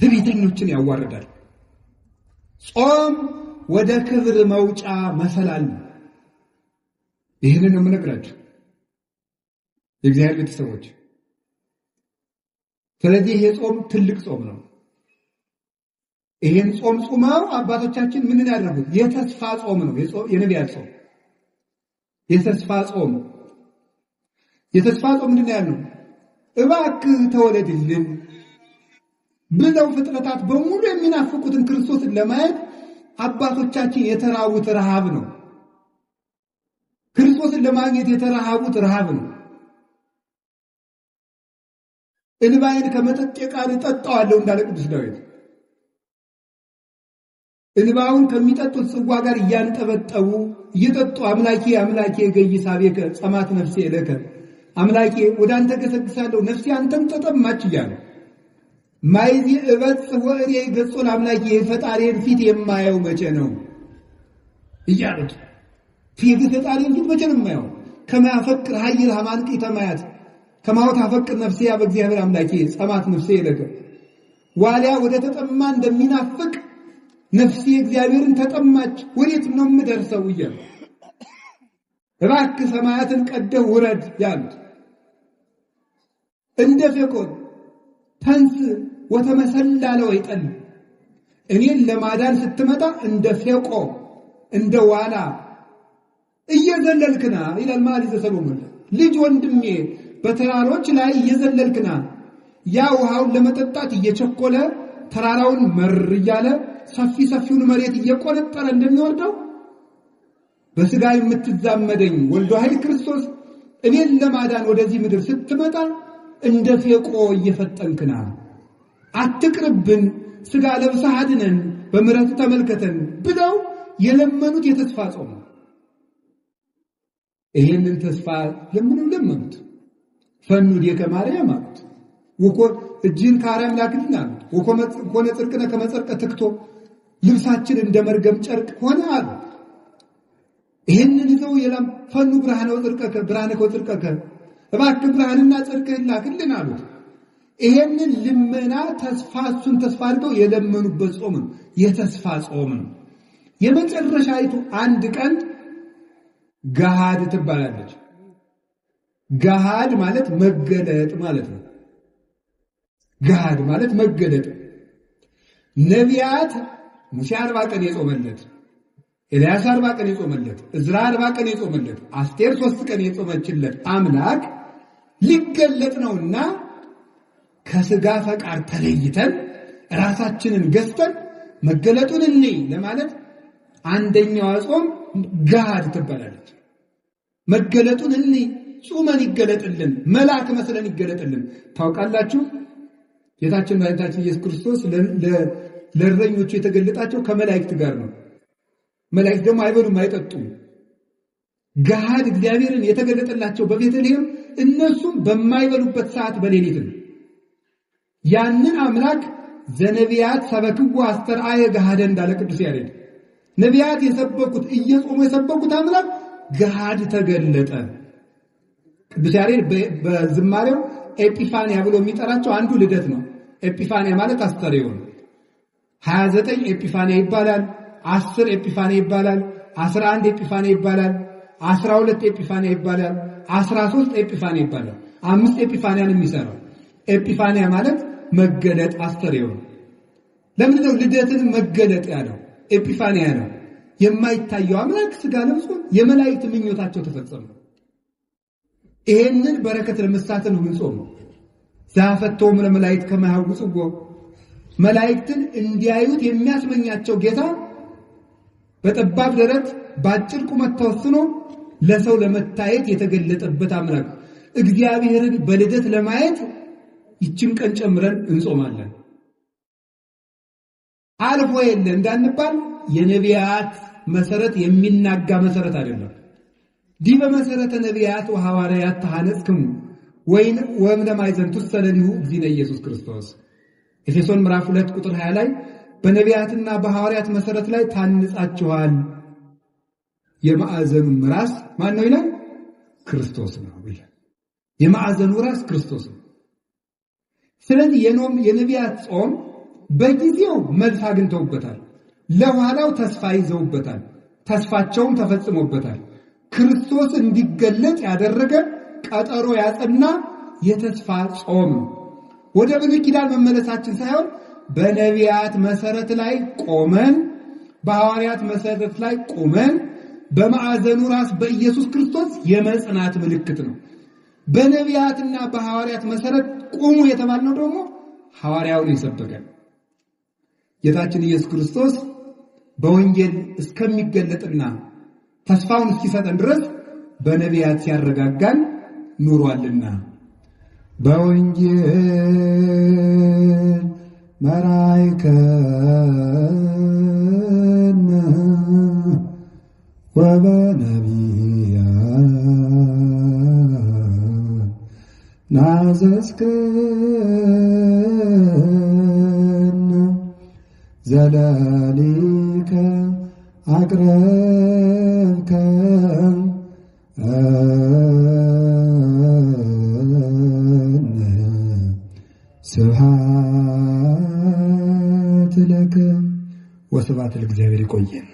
ትዕቢተኞችን ያዋርዳል። ጾም ወደ ክብር መውጫ መሰላል ነው። ይህንን ነው የምነግራችሁ የእግዚአብሔር ቤተሰቦች። ስለዚህ ይሄ ጾም ትልቅ ጾም ነው። ይሄን ጾም ጾመው አባቶቻችን ምን ያደረጉት? የተስፋ ጾም ነው። የነቢያት ጾም የተስፋ ጾም ምንድን ነው ያለው? እባክህ ተወለድልን ብለው ፍጥረታት በሙሉ የሚናፍቁትን ክርስቶስን ለማየት አባቶቻችን የተራቡት ረሃብ ነው። ክርስቶስን ለማግኘት የተራሃቡት ረሃብ ነው። እንባዬን ከመጠጥ ቃል እጠጣዋለሁ እንዳለ ቅዱስ ዳዊት እንባውን ከሚጠጡት ጽዋ ጋር እያንጠበጠቡ እየጠጡ አምላኬ አምላኬ ገይሳቤከ ጸማት ነፍሴ ለከ አምላኬ ወደ አንተ ገሰግሳለሁ ነፍሴ አንተን ተጠማች እያሉ ማይዚ እበጽ ወእሬ ገጾል አምላኬ ፈጣሪን ፊት የማየው መቼ ነው እያሉት ፊት ፈጣሪን ፊት መቼ ነው የማየው? ከማያፈቅር ኃይል ሃማንቂ ተማያት ከማውት አፈቅር ነፍሴ ያ በእግዚአብሔር አምላኬ ጸማት ነፍሴ ለከ ዋሊያ ወደ ተጠማ እንደሚናፍቅ ነፍሴ እግዚአብሔርን ተጠማች ወዴት ነው የምደርሰው እያሉ እባክህ ሰማያትን ቀደህ ውረድ ያሉት እንደ ፌቆን ተንስ ወተመሰላለ ወይጠል እኔን ለማዳን ስትመጣ እንደ ፌቆ እንደ ዋላ እየዘለልክና ይላል መኃልየ ሰሎሞን። ልጅ ወንድሜ በተራሮች ላይ እየዘለልክና ያ ውሃውን ለመጠጣት እየቸኮለ ተራራውን መር እያለ ሰፊውን መሬት እየቆነጠረ እንደሚወርደው በስጋ የምትዛመደኝ ወልዶ ኃይል ክርስቶስ እኔን ለማዳን ወደዚህ ምድር ስትመጣ እንደ ፌቆ እየፈጠንክና አትቅርብን፣ ሥጋ ለብሰህ አድነን፣ በምሕረት ተመልከተን ብለው የለመኑት የተስፋ ጾም ነው። ይሄንን ተስፋ ለመኑት። ፈኑ ዲከ ማርያም አሉት። ወኮ እጅን ከአርያም ላክልን አሉት። ወኮነ ጽድቅነ ከመጸርቀ ትክቶ ልብሳችን እንደ መርገም ጨርቅ ሆነ አሉ። ይሄንን ይዘው የለም ፈኑ ብርሃነ ወጽድቀከ ብርሃነ ወጽድቀከ እባክህ ብርሃንና ጽድቅህን ላክልን አሉት። ይሄንን ልመና እሱን ተስፋ አድርገው የለመኑበት ጾም ነው፣ የተስፋ ጾም ነው። የመጨረሻይቱ አንድ ቀን ገሃድ ትባላለች። ገሃድ ማለት መገለጥ ማለት ነው። ገሃድ ማለት መገለጥ። ነቢያት ሙሴ 40 ቀን የጾመለት፣ ኤልያስ 40 ቀን የጾመለት፣ ዕዝራ 40 ቀን የጾመለት፣ አስቴር 3 ቀን የጾመችለት አምላክ ሊገለጥ ነውና ከሥጋ ፈቃድ ተለይተን ራሳችንን ገዝተን መገለጡን እንይ ለማለት አንደኛው ጾም ገሃድ ትባላለች። መገለጡን እንይ፣ ጾመን ይገለጥልን፣ መልአክ መስለን ይገለጥልን። ታውቃላችሁ ጌታችን መድኃኒታችን ኢየሱስ ክርስቶስ ለእረኞቹ የተገለጣቸው ከመላእክት ጋር ነው። መላእክት ደግሞ አይበሉም አይጠጡም። ገሃድ እግዚአብሔርን የተገለጠላቸው በቤተልሔም እነሱም በማይበሉበት ሰዓት በሌሊት ነው። ያንን አምላክ ዘነቢያት ሰበክዋ አስተርአየ ገሃደ እንዳለ ቅዱስ ያሬድ ነቢያት የሰበኩት እየጾሙ የሰበኩት አምላክ ገሃድ ተገለጠ። ቅዱስ ያሬድ በዝማሬው ኤጲፋንያ ብሎ የሚጠራቸው አንዱ ልደት ነው። ኤጲፋንያ ማለት አስተርእዮ ነው። 29 ኤጲፋንያ ይባላል፣ 10 ኤጲፋንያ ይባላል፣ 11 ኤጲፋንያ ይባላል፣ 12 ኤጲፋንያ ይባላል፣ 13 ኤጲፋንያ ይባላል። 5 ኤጲፋንያን የሚሰራው ኤጲፋንያ ማለት መገለጥ አስተርእዮ ነው። ለምን ነው ልደትን መገለጥ ያለው? ኤጲፋንያ ነው። የማይታየው አምላክ ሥጋ ለብሶ የመላእክት ምኞታቸው ተፈጸመ። ይሄንን በረከት ለመሳተፍ ነው የምንጾመው። ዛፈቶም ለመላእክት ከመያውጽጎ መላእክትን እንዲያዩት የሚያስመኛቸው ጌታ በጠባብ ደረት በአጭር ቁመት ተወስኖ ለሰው ለመታየት የተገለጠበት አምላክ እግዚአብሔርን በልደት ለማየት ይችን ቀን ጨምረን እንጾማለን። አልፎ የለ እንዳንባል የነቢያት መሰረት የሚናጋ መሰረት አይደለም። ዲበ መሰረተ ነቢያት ወሐዋርያት ተሐነጽክሙ ወእምነ ማዕዘንቱ ሰለሊሁ እግዚእነ ኢየሱስ ክርስቶስ። ኤፌሶን ምዕራፍ 2 ቁጥር 20 ላይ በነቢያትና በሐዋርያት መሰረት ላይ ታንጻችኋል። የማዕዘኑ ራስ ማን ነው ይላል? ክርስቶስ ነው ይላል። የማዕዘኑ ራስ ክርስቶስ ነው። ስለዚህ የነቢያት ጾም በጊዜው መልስ አግኝተውበታል፣ ለኋላው ተስፋ ይዘውበታል፣ ተስፋቸውም ተፈጽሞበታል። ክርስቶስ እንዲገለጥ ያደረገ ቀጠሮ ያጸና የተስፋ ጾም ነው። ወደ ብሉይ ኪዳን መመለሳችን ሳይሆን በነቢያት መሰረት ላይ ቆመን፣ በሐዋርያት መሰረት ላይ ቆመን በማዕዘኑ ራስ በኢየሱስ ክርስቶስ የመጽናት ምልክት ነው። በነቢያትና በሐዋርያት መሰረት ቆሙ የተባልነው ደግሞ ሐዋርያውን የሰበከን ጌታችን ኢየሱስ ክርስቶስ በወንጌል እስከሚገለጥና ተስፋውን እስኪሰጠን ድረስ በነቢያት ሲያረጋጋን ኑሯልና በወንጌል መራይከን ወበነቢያት ናዘዝከን ዘለሊከ አቅረብከ ስብሐት ለከ ወስብሐት ለእግዚአብሔር። ይቆየን።